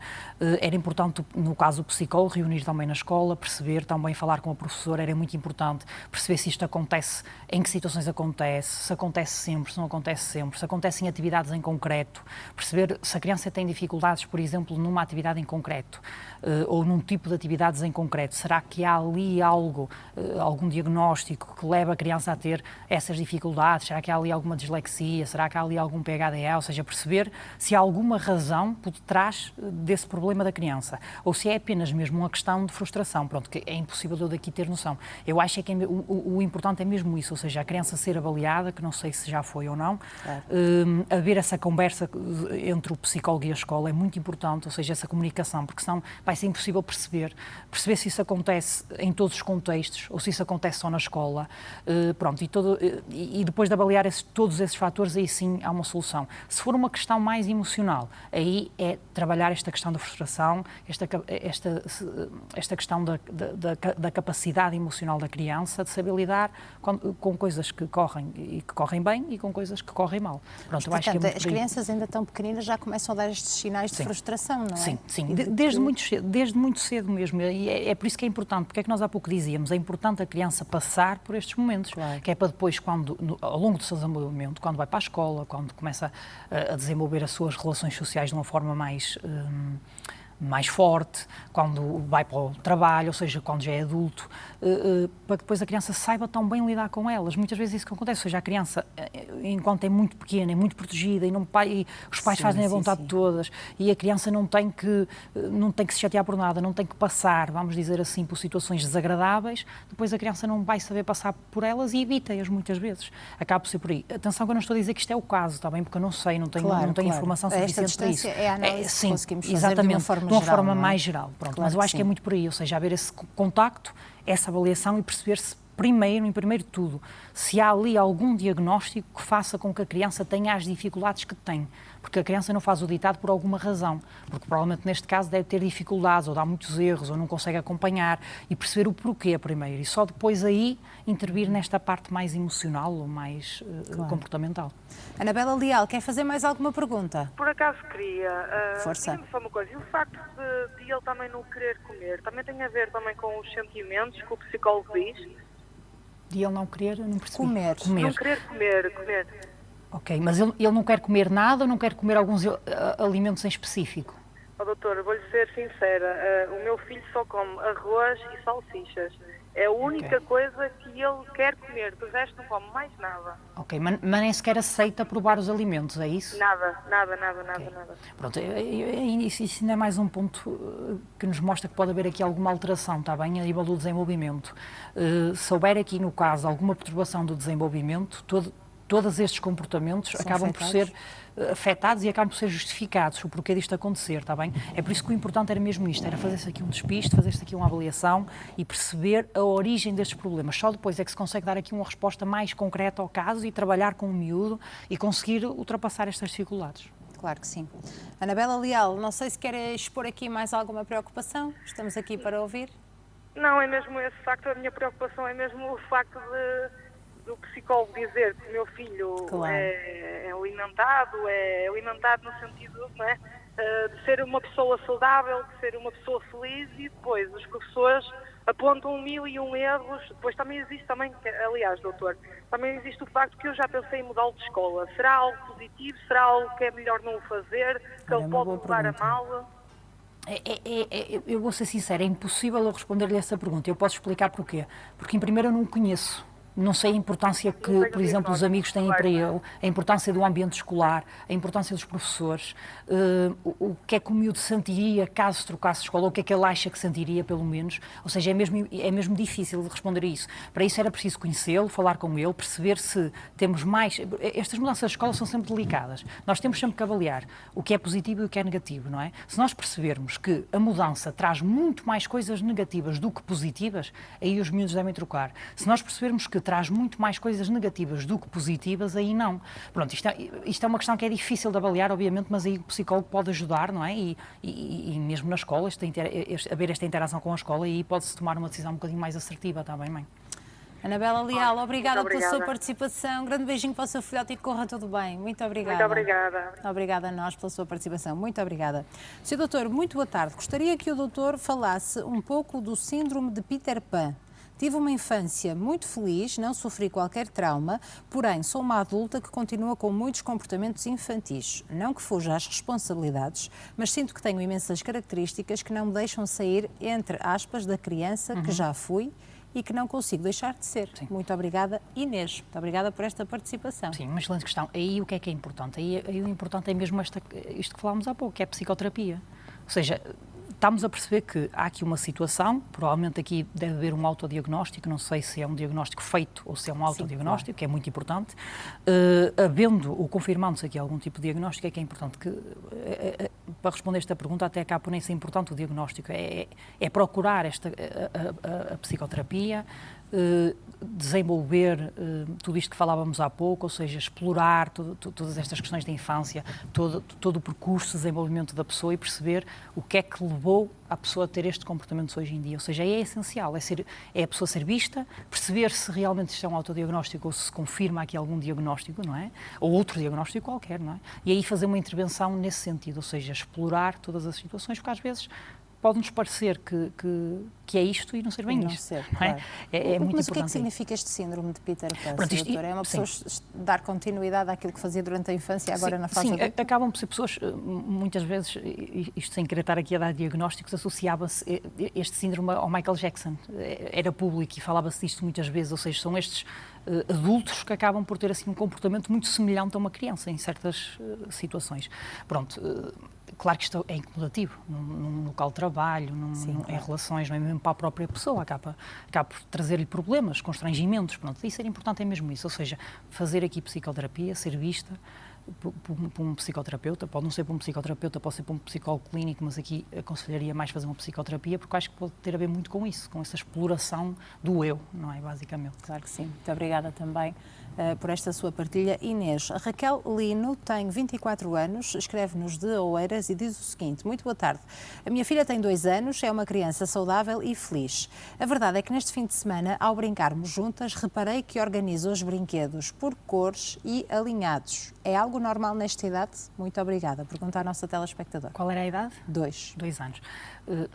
Era importante, no caso do psicólogo, reunir também na escola, perceber, também falar com a professora, era muito importante perceber se isto acontece, em que situações acontece, se acontece sempre, se não acontece sempre, se acontece em atividades em concreto, perceber se a criança tem dificuldades, por exemplo, numa atividade em concreto, ou num tipo de atividades em concreto. Será que há ali algum diagnóstico que leva a criança a ter essas dificuldades? Será que há ali alguma dislexia? Será que há ali algum PHDA? Ou seja, perceber se há alguma razão por detrás desse problema da criança, ou se é apenas mesmo uma questão de frustração, pronto, que é impossível eu daqui ter noção. Eu acho que o importante é mesmo isso, ou seja, a criança ser avaliada, que não sei se já foi ou não, claro. Haver essa conversa entre o psicólogo e a escola é muito importante, ou seja, essa comunicação, porque senão vai ser impossível perceber se isso acontece em todos os contextos, ou se isso acontece só na escola, pronto, e depois de avaliar todos esses fatores, aí sim há uma solução. Se for uma questão mais emocional, aí é trabalhar esta questão da frustração, esta questão da capacidade emocional da criança, de saber lidar com coisas que correm bem e com coisas que correm mal. Pronto, portanto, eu acho que as crianças ainda tão pequeninas já começam a dar estes sinais de frustração, não é? Sim. Desde muito cedo mesmo. E é por isso que é importante, porque é que nós há pouco dizíamos, é importante a criança passar por estes momentos, claro. Que é para depois, ao longo do seu desenvolvimento, quando vai para a escola, quando começa a desenvolver as suas relações sociais de uma forma mais forte, quando vai para o trabalho, ou seja, quando já é adulto, para que depois a criança saiba tão bem lidar com elas. Muitas vezes isso que acontece, ou seja, a criança, enquanto é muito pequena, é muito protegida, e os pais fazem a vontade de todas, e a criança não tem que se chatear por nada, não tem que passar, vamos dizer assim, por situações desagradáveis, depois a criança não vai saber passar por elas e evita-as muitas vezes. Acaba por ser por aí. Atenção que eu não estou a dizer que isto é o caso, está bem? Porque eu não sei, não tenho informação suficiente para isso. É a análise que conseguimos fazer exatamente, de uma forma mais geral. Pronto, claro, mas eu acho que é muito por aí, ou seja, haver esse contacto, essa avaliação e perceber se em primeiro de tudo, se há ali algum diagnóstico que faça com que a criança tenha as dificuldades que tem. Porque a criança não faz o ditado por alguma razão, porque provavelmente neste caso deve ter dificuldades, ou dá muitos erros, ou não consegue acompanhar, e perceber o porquê primeiro, e só depois aí intervir nesta parte mais emocional ou mais comportamental. Anabela Leal, quer fazer mais alguma pergunta? Por acaso queria. Força. Diga-me só uma coisa, e o facto de ele também não querer comer, também tem a ver também com os sentimentos que o psicólogo diz? De ele não querer, não percebi. Comer. Não querer comer. Ok, mas ele não quer comer nada ou não quer comer alguns alimentos em específico? Oh, doutora, vou-lhe ser sincera, o meu filho só come arroz e salsichas. É a única coisa que ele quer comer, do resto não come mais nada. Ok, mas nem sequer aceita provar os alimentos, é isso? Nada. Okay. Pronto, isso ainda é mais um ponto que nos mostra que pode haver aqui alguma alteração, está bem, a nível do desenvolvimento. Se houver aqui, no caso, alguma perturbação do desenvolvimento, todos estes comportamentos acabam por ser afetados e acabam por ser justificados o porquê disto acontecer, está bem? É por isso que o importante era mesmo isto, era fazer-se aqui um despiste, fazer-se aqui uma avaliação e perceber a origem destes problemas. Só depois é que se consegue dar aqui uma resposta mais concreta ao caso e trabalhar com o miúdo e conseguir ultrapassar estas dificuldades. Claro que sim. Anabela Leal, não sei se quer expor aqui mais alguma preocupação, estamos aqui para ouvir. Não, é mesmo esse facto, a minha preocupação é mesmo o facto do psicólogo dizer que o meu filho é alimentado no sentido, não é, de ser uma pessoa saudável, de ser uma pessoa feliz, e depois os professores apontam 1001 erros. Depois também existe, aliás, doutor, também existe o facto que eu já pensei em mudá-lo de escola. Será algo positivo? Será algo que é melhor não o fazer? Que ele pode levar a mal? Eu vou ser sincera, é impossível eu responder-lhe essa pergunta. Eu posso explicar porquê. Porque, em primeiro, eu não o conheço. Não sei a importância que, por exemplo, os amigos têm para ele, a importância do ambiente escolar, a importância dos professores, o que é que o miúdo sentiria caso se trocasse de escola, ou o que é que ele acha que sentiria, pelo menos. Ou seja, é mesmo difícil de responder a isso. Para isso era preciso conhecê-lo, falar com ele, perceber se temos mais... Estas mudanças de escola são sempre delicadas. Nós temos sempre que avaliar o que é positivo e o que é negativo, não é? Se nós percebermos que a mudança traz muito mais coisas negativas do que positivas, aí os miúdos devem trocar. Se nós percebermos que traz muito mais coisas negativas do que positivas, aí não. Pronto, isto é uma questão que é difícil de avaliar, obviamente, mas aí o psicólogo pode ajudar, não é? E mesmo na escola, haver esta interação com a escola, e aí pode-se tomar uma decisão um bocadinho mais assertiva, está bem, mãe? Anabela Leal, obrigada pela obrigada. sua participação. Grande beijinho para o seu filhote e que corra tudo bem. Muito obrigada. Muito obrigada. Obrigada a nós pela sua participação. Muito obrigada. Sr. Doutor, muito boa tarde. Gostaria que o doutor falasse um pouco do síndrome de Peter Pan. Tive uma infância muito feliz, não sofri qualquer trauma, porém sou uma adulta que continua com muitos comportamentos infantis. Não que fuja às responsabilidades, mas sinto que tenho imensas características que não me deixam sair, entre aspas, da criança que já fui e que não consigo deixar de ser. Sim. Muito obrigada, Inês. Muito obrigada por esta participação. Sim, uma excelente questão. Aí o que é importante? Aí o importante é mesmo isto que falámos há pouco, que é a psicoterapia. Ou seja, estamos a perceber que há aqui uma situação, provavelmente aqui deve haver um autodiagnóstico, não sei se é um diagnóstico feito ou se é um autodiagnóstico, claro, que é muito importante. Confirmando-se aqui algum tipo de diagnóstico, é que é importante que, para responder esta pergunta, até acaba por nem ser importante o diagnóstico, é procurar a psicoterapia, desenvolver tudo isto que falávamos há pouco, ou seja, explorar todas estas questões da infância, todo o percurso de desenvolvimento da pessoa e perceber o que é que levou a pessoa a ter estes comportamentos hoje em dia. Ou seja, é essencial, é a pessoa ser vista, perceber se realmente isto é um autodiagnóstico ou se confirma aqui algum diagnóstico, não é? Ou outro diagnóstico qualquer, não é? E aí fazer uma intervenção nesse sentido, ou seja, explorar todas as situações, porque às vezes pode-nos parecer que é isto e não ser bem isto. Ser, não é? Claro. É muito mas importante. O que é que significa este síndrome de Peter Pan, Pronto, doutor? É uma pessoa dar continuidade àquilo que fazia durante a infância e agora na fase adulta? Sim, acabam por ser pessoas, muitas vezes, isto sem querer estar aqui a dar diagnósticos, associava-se este síndrome ao Michael Jackson. Era público e falava-se disto muitas vezes, ou seja, são estes adultos que acabam por ter assim um comportamento muito semelhante a uma criança em certas situações. Pronto, claro que isto é incomodativo, num local de trabalho, em relações, não é mesmo para a própria pessoa, acaba por trazer-lhe problemas, constrangimentos, pronto, e ser importante é mesmo isso, ou seja, fazer aqui psicoterapia, ser vista por um psicoterapeuta, pode não ser por um psicoterapeuta, pode ser por um psicólogo clínico, mas aqui aconselharia mais fazer uma psicoterapia, porque acho que pode ter a ver muito com isso, com essa exploração do eu, não é, basicamente. Claro que sim. Muito obrigada também por esta sua partilha. Inês, a Raquel Lino tem 24 anos, escreve-nos de Oeiras e diz o seguinte: muito boa tarde. A minha filha tem 2 anos, é uma criança saudável e feliz. A verdade é que neste fim de semana, ao brincarmos juntas, reparei que organiza os brinquedos por cores e alinhados. É algo normal nesta idade? Muito obrigada. Pergunta à nossa telespectadora. Qual era a idade? 2. 2 anos.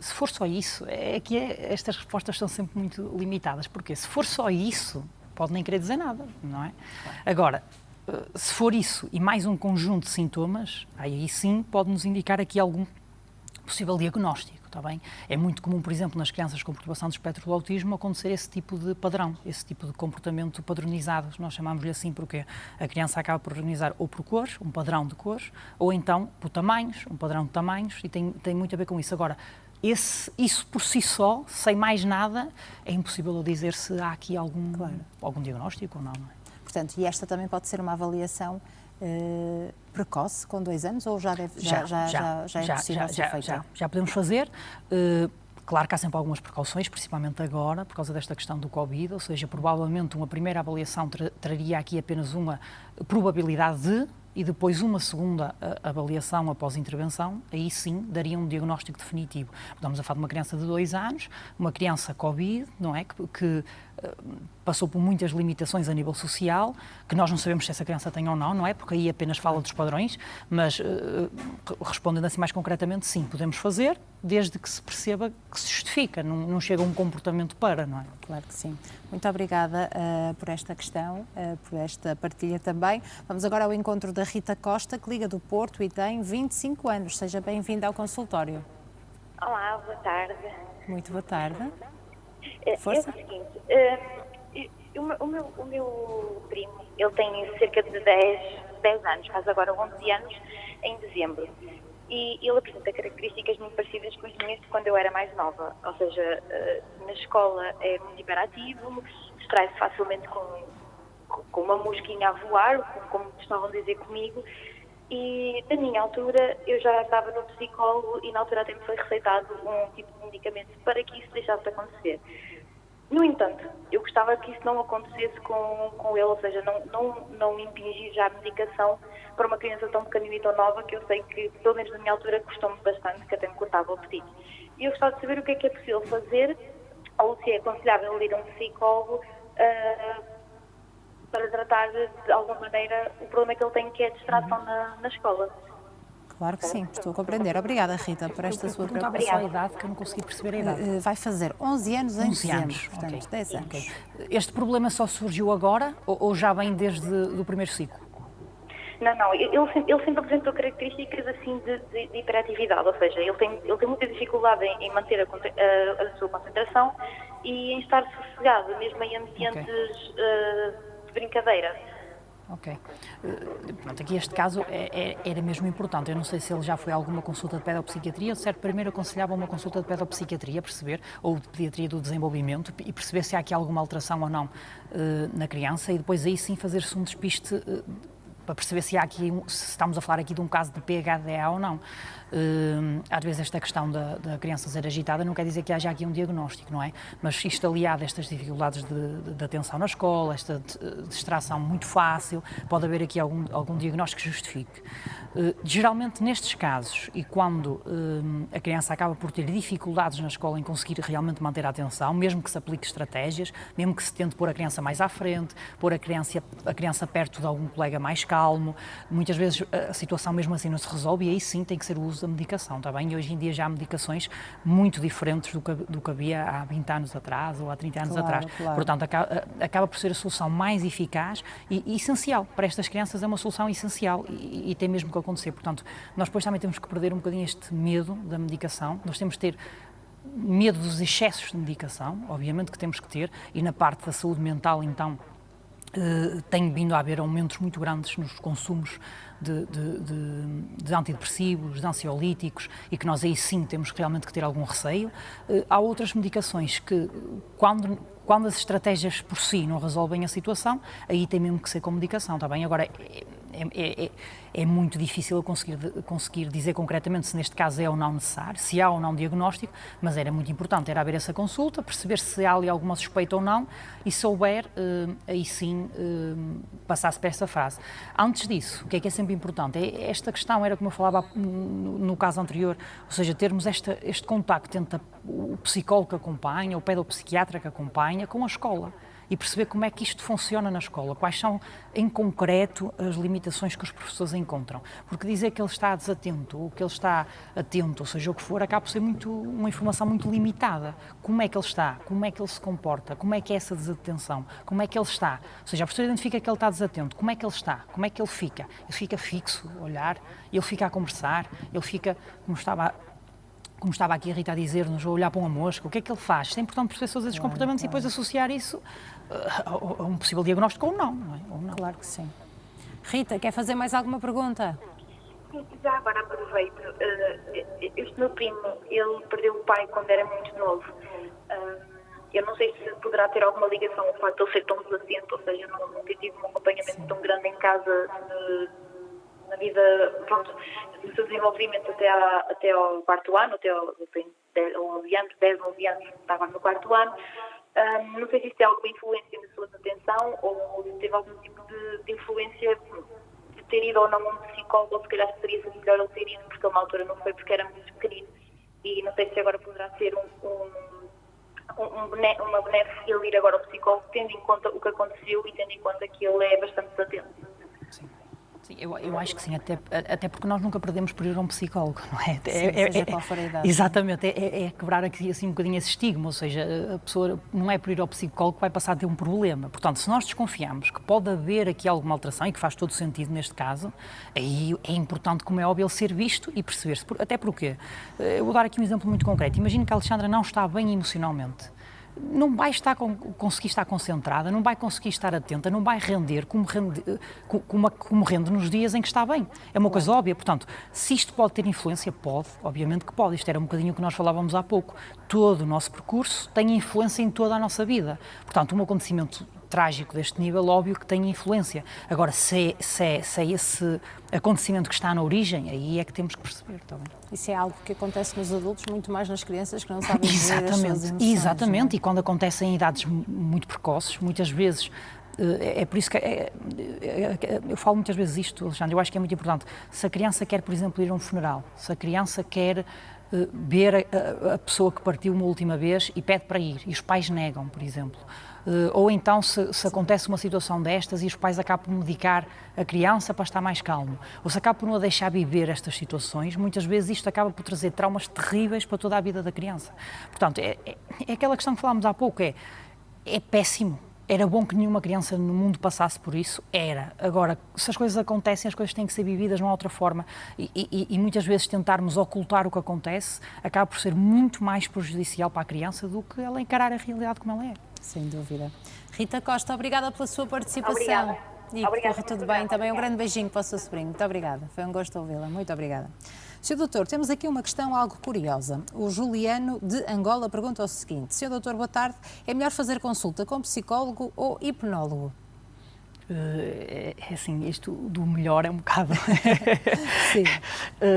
Se for só isso, estas respostas são sempre muito limitadas, porque se for só isso, pode nem querer dizer nada, não é? Agora, se for isso e mais um conjunto de sintomas, aí sim pode-nos indicar aqui algum possível diagnóstico, está bem? É muito comum, por exemplo, nas crianças com perturbação do espectro do autismo, acontecer esse tipo de padrão, esse tipo de comportamento padronizado. Nós chamamos-lhe assim porque a criança acaba por organizar ou por cores, um padrão de cores, ou então por tamanhos, um padrão de tamanhos, e tem muito a ver com isso. Agora, isso por si só, sem mais nada, é impossível eu dizer se há aqui algum diagnóstico ou não, não é? Portanto, e esta também pode ser uma avaliação precoce, com 2 anos, ou já é possível ser feita? Já podemos fazer. Claro que há sempre algumas precauções, principalmente agora, por causa desta questão do Covid, ou seja, provavelmente uma primeira avaliação traria aqui apenas uma probabilidade de, e depois uma segunda avaliação após intervenção, aí sim daria um diagnóstico definitivo. Estamos a falar de uma criança de 2 anos, uma criança Covid, não é? Que passou por muitas limitações a nível social, que nós não sabemos se essa criança tem ou não, não é? Porque aí apenas fala dos padrões, mas respondendo assim mais concretamente, sim, podemos fazer, desde que se perceba que se justifica, não chega a um comportamento para, não é? Claro que sim. Muito obrigada por esta questão, por esta partilha também. Vamos agora ao encontro da Rita Costa, que liga do Porto e tem 25 anos. Seja bem-vinda ao consultório. Olá, boa tarde. Muito boa tarde. Força. É o seguinte, o meu primo, ele tem cerca de 10 anos, faz agora 11 anos em dezembro. E ele apresenta características muito parecidas com as minhas de quando eu era mais nova. Ou seja, na escola é muito hiperativo, distrai-se facilmente com uma mosquinha a voar, como estavam a dizer comigo. E, da minha altura, eu já estava no psicólogo e, na altura, até me foi receitado um tipo de medicamento para que isso deixasse de acontecer. No entanto, eu gostava que isso não acontecesse com ele, ou seja, não impingir já a medicação para uma criança tão pequenina e tão nova, que eu sei que, pelo menos na minha altura, custou-me bastante, que até me cortava o apetite. E eu gostava de saber o que é possível fazer, ou se é aconselhável ir a um psicólogo para tratar de alguma maneira o problema que ele tem, que é a distração na escola. Claro que sim, estou a compreender. Obrigada, Rita, por esta sua perguntava preocupação. só a idade, que eu não consegui perceber a idade. Vai fazer 11 anos em 11 dezembro, anos, portanto, ok. 10 anos. Ok. Este problema só surgiu agora ou já vem desde o primeiro ciclo? Não, ele sempre apresentou características assim de hiperatividade, ou seja, ele tem muita dificuldade em manter a sua concentração e em estar sossegado, mesmo em ambientes de brincadeira. Ok. Pronto, aqui este caso era mesmo importante. Eu não sei se ele já foi a alguma consulta de pedopsiquiatria. Certo, primeiro aconselhava uma consulta de pedopsiquiatria, perceber, ou de pediatria do desenvolvimento, e perceber se há aqui alguma alteração ou não na criança, e depois aí sim fazer-se um despiste para perceber se há aqui, se estamos a falar aqui de um caso de PHDA ou não. Às vezes esta questão da criança ser agitada não quer dizer que haja aqui um diagnóstico, não é? Mas isto aliado a estas dificuldades de atenção na escola, esta distração muito fácil, pode haver aqui algum diagnóstico que justifique. Geralmente nestes casos, e quando a criança acaba por ter dificuldades na escola em conseguir realmente manter a atenção, mesmo que se aplique estratégias, mesmo que se tente pôr a criança mais à frente, pôr a criança perto de algum colega mais calmo, muitas vezes a situação mesmo assim não se resolve, e aí sim tem que ser o uso da medicação, está bem? E hoje em dia já há medicações muito diferentes do que havia há 20 anos atrás ou há 30 anos atrás. Claro. Portanto, acaba por ser a solução mais eficaz e essencial. Para estas crianças é uma solução essencial e tem mesmo que acontecer. Portanto, nós depois também temos que perder um bocadinho este medo da medicação. Nós temos que ter medo dos excessos de medicação, obviamente que temos que ter, e na parte da saúde mental, então, tem vindo a haver aumentos muito grandes nos consumos de antidepressivos, de ansiolíticos, e que nós aí sim temos realmente que ter algum receio. Há outras medicações que, quando as estratégias por si não resolvem a situação, aí tem mesmo que ser com medicação, está bem? Agora, é muito difícil eu conseguir dizer concretamente se neste caso é ou não necessário, se há ou não diagnóstico, mas era muito importante, era haver essa consulta, perceber se há ali alguma suspeita ou não, e se houver, aí sim passar-se para essa fase. Antes disso, o que é sempre importante? Esta questão era como eu falava no caso anterior, ou seja, termos este contacto entre o psicólogo que acompanha, o pedopsiquiatra que acompanha, com a escola. E perceber como é que isto funciona na escola, quais são, em concreto, as limitações que os professores encontram. Porque dizer que ele está desatento ou que ele está atento, ou seja, o que for, acaba por ser uma informação muito limitada. Como é que ele está? Como é que ele se comporta? Como é que é essa desatenção? Como é que ele está? Ou seja, a professora identifica que ele está desatento. Como é que ele está? Como é que ele fica? Ele fica fixo, a olhar, ele fica a conversar, ele fica, como estava aqui a Rita a dizer-nos, a olhar para uma mosca, o que é que ele faz? Isto é importante perceber todos esses comportamentos e depois associar isso a um possível diagnóstico ou não, não é? Ou não. Claro que sim. Rita, quer fazer mais alguma pergunta? Já agora aproveito. Este meu primo, ele perdeu o pai quando era muito novo. Eu não sei se poderá ter alguma ligação ao facto de ele ser tão desatento, ou seja, nunca tive um acompanhamento tão grande em casa na vida, pronto, do seu desenvolvimento até ao quarto ano, eu tenho 10 ou 11 anos, estava no quarto ano. Não sei se isso tem alguma influência na sua atenção ou se teve algum tipo de influência de ter ido ou não a um psicólogo, ou se calhar seria melhor ele ter ido, porque ele na altura não foi porque era muito pequenino, e não sei se agora poderá ser uma benéfica ele ir agora ao psicólogo, tendo em conta o que aconteceu e tendo em conta que ele é bastante desatento. Sim, eu acho que sim, até porque nós nunca perdemos por ir a um psicólogo, não é? Seja qual for a idade. Exatamente, é quebrar aqui assim um bocadinho esse estigma, ou seja, a pessoa não é por ir ao psicólogo que vai passar a ter um problema. Portanto, se nós desconfiamos que pode haver aqui alguma alteração, e que faz todo sentido neste caso, aí é importante, como é óbvio, ele ser visto e perceber-se. Até porque, eu vou dar aqui um exemplo muito concreto. Imagino que a Alexandra não está bem emocionalmente. Não vai conseguir estar concentrada, não vai conseguir estar atenta, não vai render como rende nos dias em que está bem. É uma coisa óbvia. Portanto, se isto pode ter influência, pode, obviamente que pode. Isto era um bocadinho o que nós falávamos há pouco. Todo o nosso percurso tem influência em toda a nossa vida. Portanto, um acontecimento trágico deste nível, óbvio que tem influência. Agora, se é esse acontecimento que está na origem, aí é que temos que perceber. Tá bem? Isso é algo que acontece nos adultos, muito mais nas crianças que não sabem dizer as suas emoções. Exatamente, e quando acontece em idades muito precoces, muitas vezes, é por isso que eu falo muitas vezes isto, Alexandre, eu acho que é muito importante. Se a criança quer, por exemplo, ir a um funeral, se a criança quer ver a pessoa que partiu uma última vez e pede para ir, e os pais negam, por exemplo. Ou então se acontece uma situação destas e os pais acabam por medicar a criança para estar mais calmo, ou se acabam por não a deixar viver estas situações, muitas vezes isto acaba por trazer traumas terríveis para toda a vida da criança. Portanto, é aquela questão que falámos há pouco, é péssimo. Era bom que nenhuma criança no mundo passasse por isso? Era. Agora, se as coisas acontecem, as coisas têm que ser vividas de uma outra forma e muitas vezes tentarmos ocultar o que acontece acaba por ser muito mais prejudicial para a criança do que ela encarar a realidade como ela é. Sem dúvida. Rita Costa, obrigada pela sua participação. Obrigada. E Obrigada. corre tudo bem. Também um grande beijinho para o seu sobrinho. Muito obrigada. Foi um gosto ouvi-la. Muito obrigada. Sr. Doutor, temos aqui uma questão algo curiosa. O Juliano de Angola pergunta o seguinte: Sr. Doutor, boa tarde. É melhor fazer consulta com psicólogo ou hipnólogo? Assim, isto do melhor é um bocado... Sim.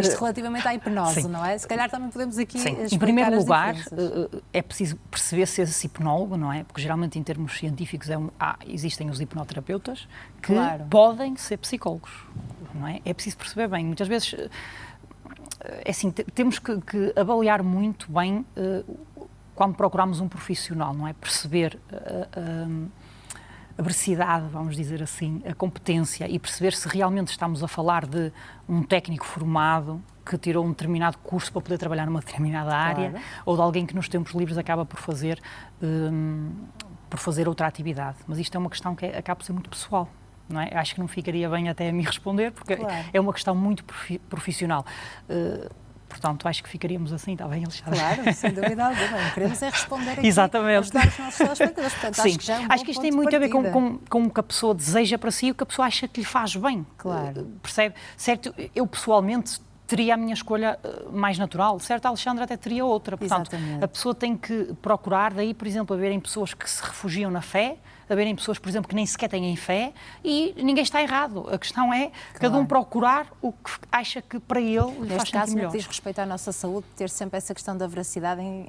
Isto relativamente à hipnose, sim, não é? Se calhar também podemos aqui explicar. Em primeiro lugar, é preciso perceber se esse hipnólogo, não é? Porque geralmente em termos científicos existem os hipnoterapeutas que podem ser psicólogos, não é? É preciso perceber bem. Muitas vezes, assim, temos que avaliar muito bem quando procuramos um profissional, não é? Perceber a veracidade, vamos dizer assim, a competência e perceber se realmente estamos a falar de um técnico formado que tirou um determinado curso para poder trabalhar numa determinada área, ou de alguém que nos tempos livres acaba por fazer outra atividade. Mas isto é uma questão que acaba por ser muito pessoal. Não é? Acho que não ficaria bem até a mim responder, porque é uma questão muito profissional. Portanto, acho que ficaríamos assim, está bem, Alexandre? Claro, sem dúvida alguma. Queremos é responder aqui, exatamente, ajudar os nossos telespectadores. Portanto, sim, acho que já é um acho que isto tem muito a ver com o que a pessoa deseja para si e o que a pessoa acha que lhe faz bem. Claro. Percebe? Certo, eu pessoalmente teria a minha escolha mais natural, certo? A Alexandra até teria outra. Portanto, exatamente, a pessoa tem que procurar, daí, por exemplo, haverem pessoas que se refugiam na fé, haverem pessoas, por exemplo, que nem sequer têm fé, e ninguém está errado. A questão é cada um procurar o que acha que para ele lhe faz sentir melhor. Neste caso, no que diz respeito à nossa saúde, ter sempre essa questão da veracidade em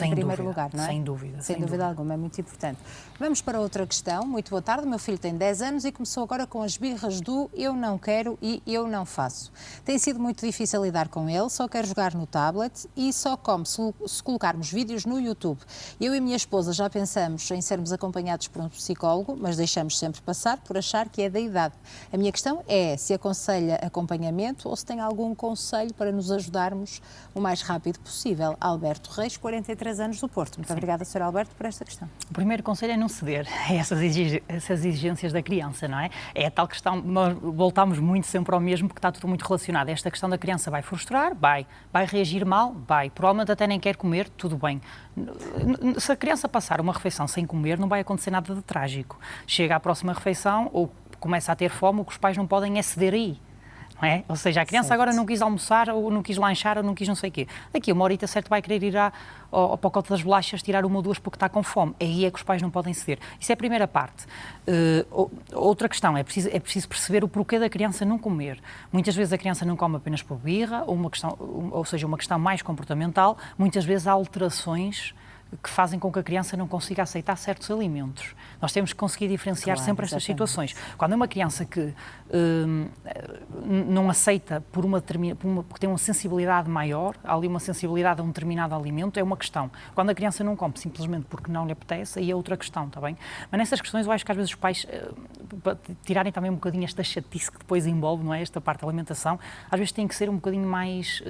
primeiro lugar, não é? Sem dúvida. Sem dúvida alguma, é muito importante. Vamos para outra questão. Muito boa tarde. O meu filho tem 10 anos e começou agora com as birras do eu não quero e eu não faço. Tem sido muito difícil lidar com ele, só quer jogar no tablet e só come se colocarmos vídeos no YouTube. Eu e a minha esposa já pensamos em sermos acompanhados por um psicólogo, mas deixamos sempre passar por achar que é da idade. A minha questão é se aconselha acompanhamento ou se tem algum conselho para nos ajudarmos o mais rápido possível. Alberto Reis, 43 anos do Porto. Muito obrigada, Sr. Alberto, por esta questão. O primeiro conselho é não ceder a essas exigências da criança, não é? É a tal questão, nós voltamos muito sempre ao mesmo, porque está tudo muito relacionado. Esta questão da criança vai frustrar? Vai reagir mal? Vai. Provavelmente até nem quer comer? Tudo bem. Se a criança passar uma refeição sem comer, não vai acontecer nada de trágico. Chega à próxima refeição ou começa a ter fome, o que os pais não podem é ceder aí. Não é? Ou seja, a criança agora não quis almoçar, ou não quis lanchar, ou não quis não sei o quê. Daqui a uma horita, certo, vai querer ir ao pacote das bolachas, tirar uma ou duas porque está com fome. Aí é que os pais não podem ceder. Isso é a primeira parte. Outra questão, é preciso perceber o porquê da criança não comer. Muitas vezes a criança não come apenas por birra, ou seja, uma questão mais comportamental. Muitas vezes há alterações que fazem com que a criança não consiga aceitar certos alimentos. Nós temos que conseguir diferenciar sempre estas situações. Quando é uma criança que não aceita porque tem uma sensibilidade maior, há ali uma sensibilidade a um determinado alimento, é uma questão. Quando a criança não come simplesmente porque não lhe apetece, aí é outra questão, está bem? Mas nessas questões eu acho que às vezes os pais, para tirarem também um bocadinho esta chatice que depois envolve, não é? Esta parte da alimentação, às vezes têm que ser um bocadinho mais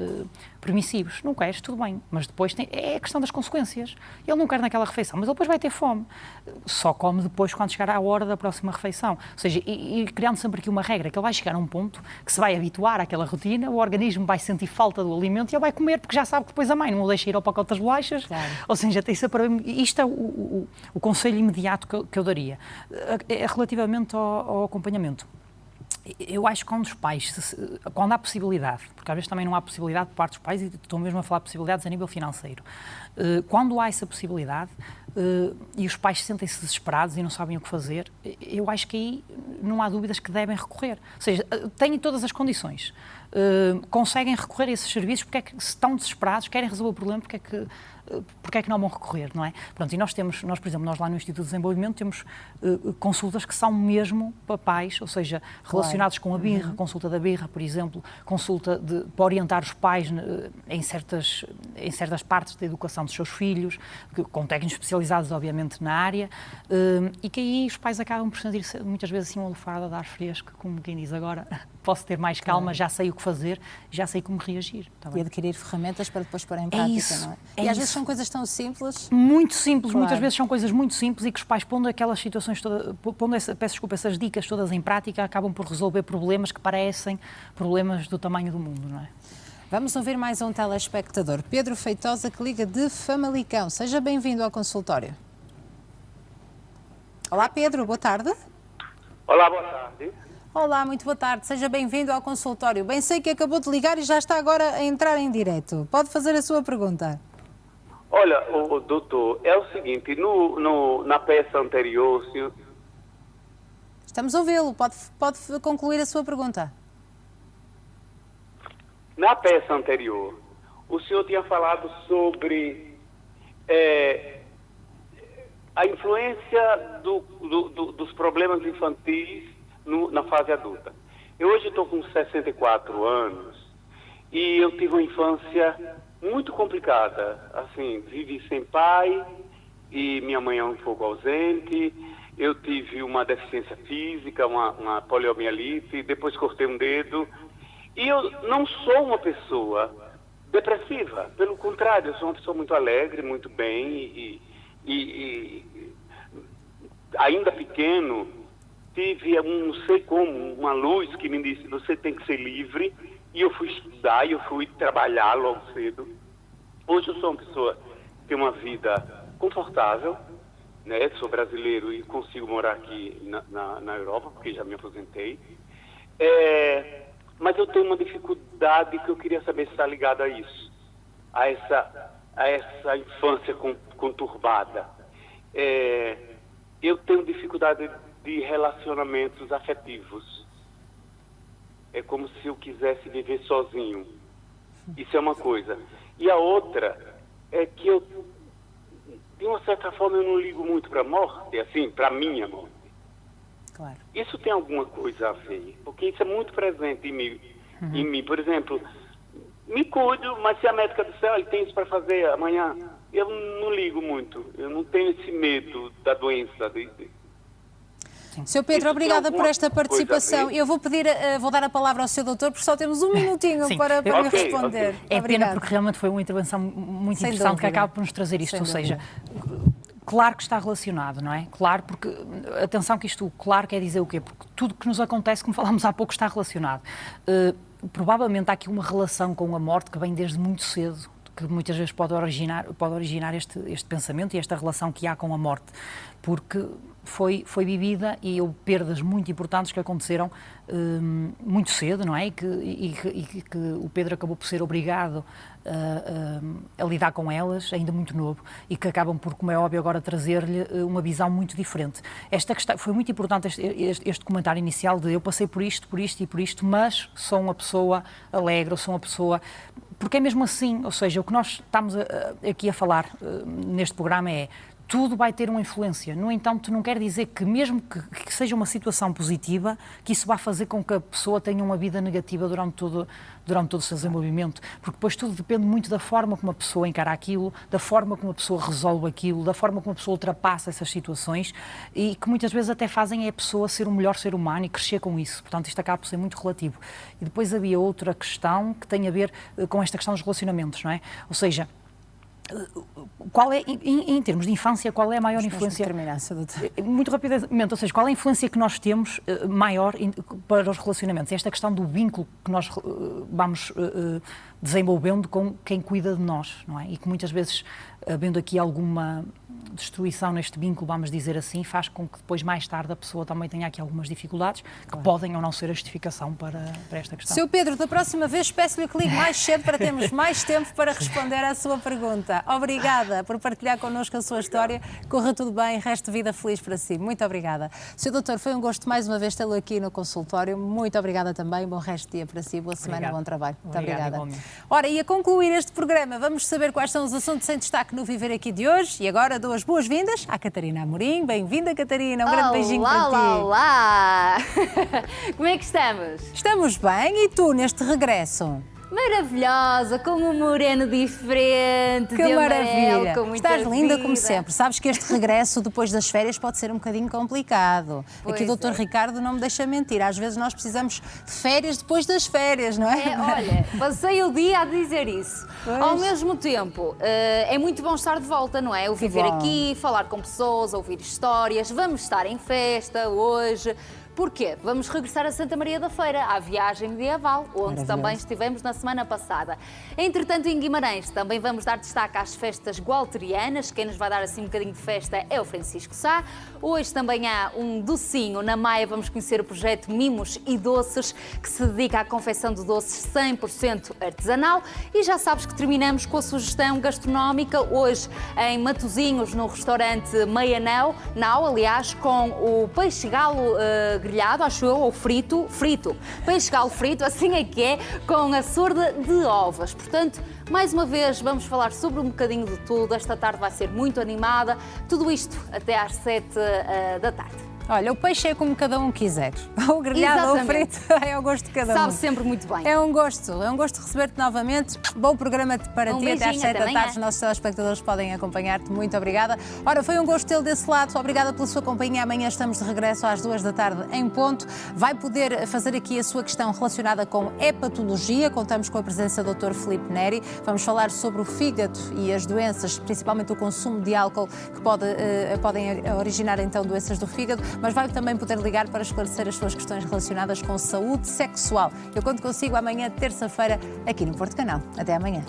permissivos. Não queres, tudo bem, mas depois é a questão das consequências. Ele não quer naquela refeição, mas ele depois vai ter fome. Só come depois quando chegar à hora da próxima refeição. Ou seja, e criando sempre aqui uma regra, que ele vai chegar a um ponto que se vai habituar àquela rotina, o organismo vai sentir falta do alimento e ele vai comer, porque já sabe que depois a mãe não o deixa ir ao pacote das bolachas. Claro. Ou seja, tem sempre... Isto é o conselho imediato que eu daria. Relativamente ao acompanhamento. Eu acho que quando os pais, quando há possibilidade, porque às vezes também não há possibilidade por parte dos pais, e estou mesmo a falar de possibilidades a nível financeiro, quando há essa possibilidade e os pais sentem-se desesperados e não sabem o que fazer, eu acho que aí não há dúvidas que devem recorrer. Ou seja, têm todas as condições, conseguem recorrer a esses serviços, porque é que se estão desesperados, querem resolver o problema, porque é que não vão recorrer, não é? Pronto, e nós, por exemplo, nós lá no Instituto de Desenvolvimento temos consultas que são mesmo para pais, ou seja, relacionados com a birra, consulta da birra, por exemplo, consulta para orientar os pais em certas partes da educação dos seus filhos, com técnicos especializados, obviamente, na área, e que aí os pais acabam por sentir muitas vezes assim uma almofada de ar fresco, como quem diz agora, posso ter mais calma, já sei o que fazer, já sei como reagir. Tá bem? E adquirir ferramentas para depois pôr em prática, não é? E às vezes são coisas tão simples. Muito simples, muitas vezes são coisas muito simples e que os pais, pondo aquelas situações todas, essas dicas todas em prática, acabam por resolver problemas que parecem problemas do tamanho do mundo, não é? Vamos ouvir mais um telespectador, Pedro Feitosa, que liga de Famalicão. Seja bem-vindo ao consultório. Olá, Pedro, boa tarde. Olá, boa tarde. Olá, muito boa tarde. Seja bem-vindo ao consultório. Bem sei que acabou de ligar e já está agora a entrar em direto. Pode fazer a sua pergunta. Olha, doutor, é o seguinte, na peça anterior, o senhor... Estamos a ouvi-lo. Pode concluir a sua pergunta. Na peça anterior, o senhor tinha falado sobre a influência dos problemas infantis na fase adulta. Eu hoje estou com 64 anos e eu tive uma infância muito complicada. Assim, vivi sem pai e minha mãe é um pouco ausente. Eu tive uma deficiência física, uma poliomielite, depois cortei um dedo. E eu não sou uma pessoa depressiva, pelo contrário, eu sou uma pessoa muito alegre, muito bem e ainda pequeno tive, não sei como, uma luz que me disse, você tem que ser livre, e eu fui estudar, eu fui trabalhar logo cedo. Hoje eu sou uma pessoa que tem uma vida confortável, né? Sou brasileiro e consigo morar aqui na Europa, porque já me aposentei. Mas eu tenho uma dificuldade que eu queria saber se está ligada a isso, a essa infância conturbada. Eu tenho dificuldade de relacionamentos afetivos. É como se eu quisesse viver sozinho. Isso é uma coisa. E a outra é que eu, de uma certa forma, eu não ligo muito para a morte, assim, para a minha morte. Claro. Isso tem alguma coisa a ver, porque isso é muito presente em mim. Por exemplo, me cuido, mas se a médica disser, ele tem isso para fazer amanhã, eu não ligo muito. Eu não tenho esse medo da doença. Sr. Pedro, obrigada por esta participação. Eu vou dar a palavra ao Sr. Doutor, porque só temos um minutinho para lhe responder. É pena, porque realmente foi uma intervenção muito interessante que acaba por nos trazer isto. Ou seja, claro que está relacionado, não é? Claro, porque, atenção que isto, claro quer dizer o quê? Porque tudo que nos acontece, como falámos há pouco, está relacionado. Provavelmente há aqui uma relação com a morte que vem desde muito cedo, que muitas vezes pode originar este pensamento e esta relação que há com a morte, porque foi vivida e houve perdas muito importantes que aconteceram muito cedo, não é? E que o Pedro acabou por ser obrigado a lidar com elas, ainda muito novo, e que acabam por, como é óbvio, agora trazer-lhe uma visão muito diferente. Esta questão, foi muito importante este comentário inicial de eu passei por isto e por isto, mas sou uma pessoa alegre, eu sou uma pessoa... Porque é mesmo assim, ou seja, o que nós estamos aqui a falar neste programa é tudo vai ter uma influência. No entanto, não quer dizer que mesmo que seja uma situação positiva, que isso vá fazer com que a pessoa tenha uma vida negativa durante todo o seu desenvolvimento. Porque depois tudo depende muito da forma como a pessoa encara aquilo, da forma como a pessoa resolve aquilo, da forma como a pessoa ultrapassa essas situações e que muitas vezes até fazem a pessoa ser um melhor ser humano e crescer com isso. Portanto, isto acaba por ser muito relativo. E depois havia outra questão que tem a ver com esta questão dos relacionamentos, não é? Ou seja, qual é, em termos de infância, qual é a maior influência? Muito rapidamente, ou seja, qual é a influência que nós temos maior para os relacionamentos? Esta questão do vínculo que nós vamos desenvolvendo com quem cuida de nós, não é? E que muitas vezes, havendo aqui alguma destruição neste vínculo, vamos dizer assim, faz com que depois, mais tarde, a pessoa também tenha aqui algumas dificuldades que podem ou não ser a justificação para esta questão. Sr. Pedro, da próxima vez peço-lhe que ligue mais cedo para termos mais tempo para responder à sua pergunta. Obrigada por partilhar connosco a sua história. Corra tudo bem, resto de vida feliz para si. Muito obrigada. Sr. Doutor, foi um gosto mais uma vez tê-lo aqui no consultório. Muito obrigada também. Bom resto de dia para si. Boa semana, bom trabalho. Muito obrigada. Ora, e a concluir este programa, vamos saber quais são os assuntos em destaque no Viver Aqui de hoje. E agora dou as boas-vindas à Catarina Amorim. Bem-vinda, Catarina. Um grande beijinho para ti. Olá! Como é que estamos? Estamos bem. E tu, neste regresso? Maravilhosa, com um moreno diferente, que de maravilha! amarelo, com muita Estás linda vida. como sempre. Sabes que este regresso depois das férias pode ser um bocadinho complicado. Pois aqui o Dr. Ricardo não me deixa mentir. Às vezes nós precisamos de férias depois das férias, não é? Olha, passei o dia a dizer isso. Pois. Ao mesmo tempo, é muito bom estar de volta, não é? O viver bom. aqui, falar com pessoas, ouvir histórias. Vamos estar em festa hoje. Porquê? Vamos regressar a Santa Maria da Feira, à viagem medieval, onde também estivemos na semana passada. Entretanto, em Guimarães, também vamos dar destaque às festas gualterianas. Quem nos vai dar assim um bocadinho de festa é o Francisco Sá. Hoje também há um docinho. Na Maia vamos conhecer o projeto Mimos e Doces, que se dedica à confecção de doces 100% artesanal. E já sabes que terminamos com a sugestão gastronómica, hoje em Matosinhos, no restaurante Meianão, aliás, com o peixe galo grelhado, acho eu, ou frito, peixe galo frito, assim é que é, com a sorda de ovas. Portanto, mais uma vez, vamos falar sobre um bocadinho de tudo. Esta tarde vai ser muito animada. Tudo isto até às 7 da tarde. Olha, o peixe é como cada um quiser. Ou grelhado ou frito, é ao gosto de cada um. Sabe sempre muito bem. É um gosto receber-te novamente. Bom programa para ti, até às 7 da tarde. Os nossos telespectadores podem acompanhar-te. Muito obrigada. Ora, foi um gosto tê-lo desse lado. Obrigada pela sua companhia. Amanhã estamos de regresso às 2 da tarde em ponto. Vai poder fazer aqui a sua questão relacionada com hepatologia. Contamos com a presença do Dr. Filipe Neri. Vamos falar sobre o fígado e as doenças, principalmente o consumo de álcool, que podem originar então doenças do fígado. Mas vai também poder ligar para esclarecer as suas questões relacionadas com saúde sexual. Eu conto consigo amanhã, terça-feira, aqui no Porto Canal. Até amanhã.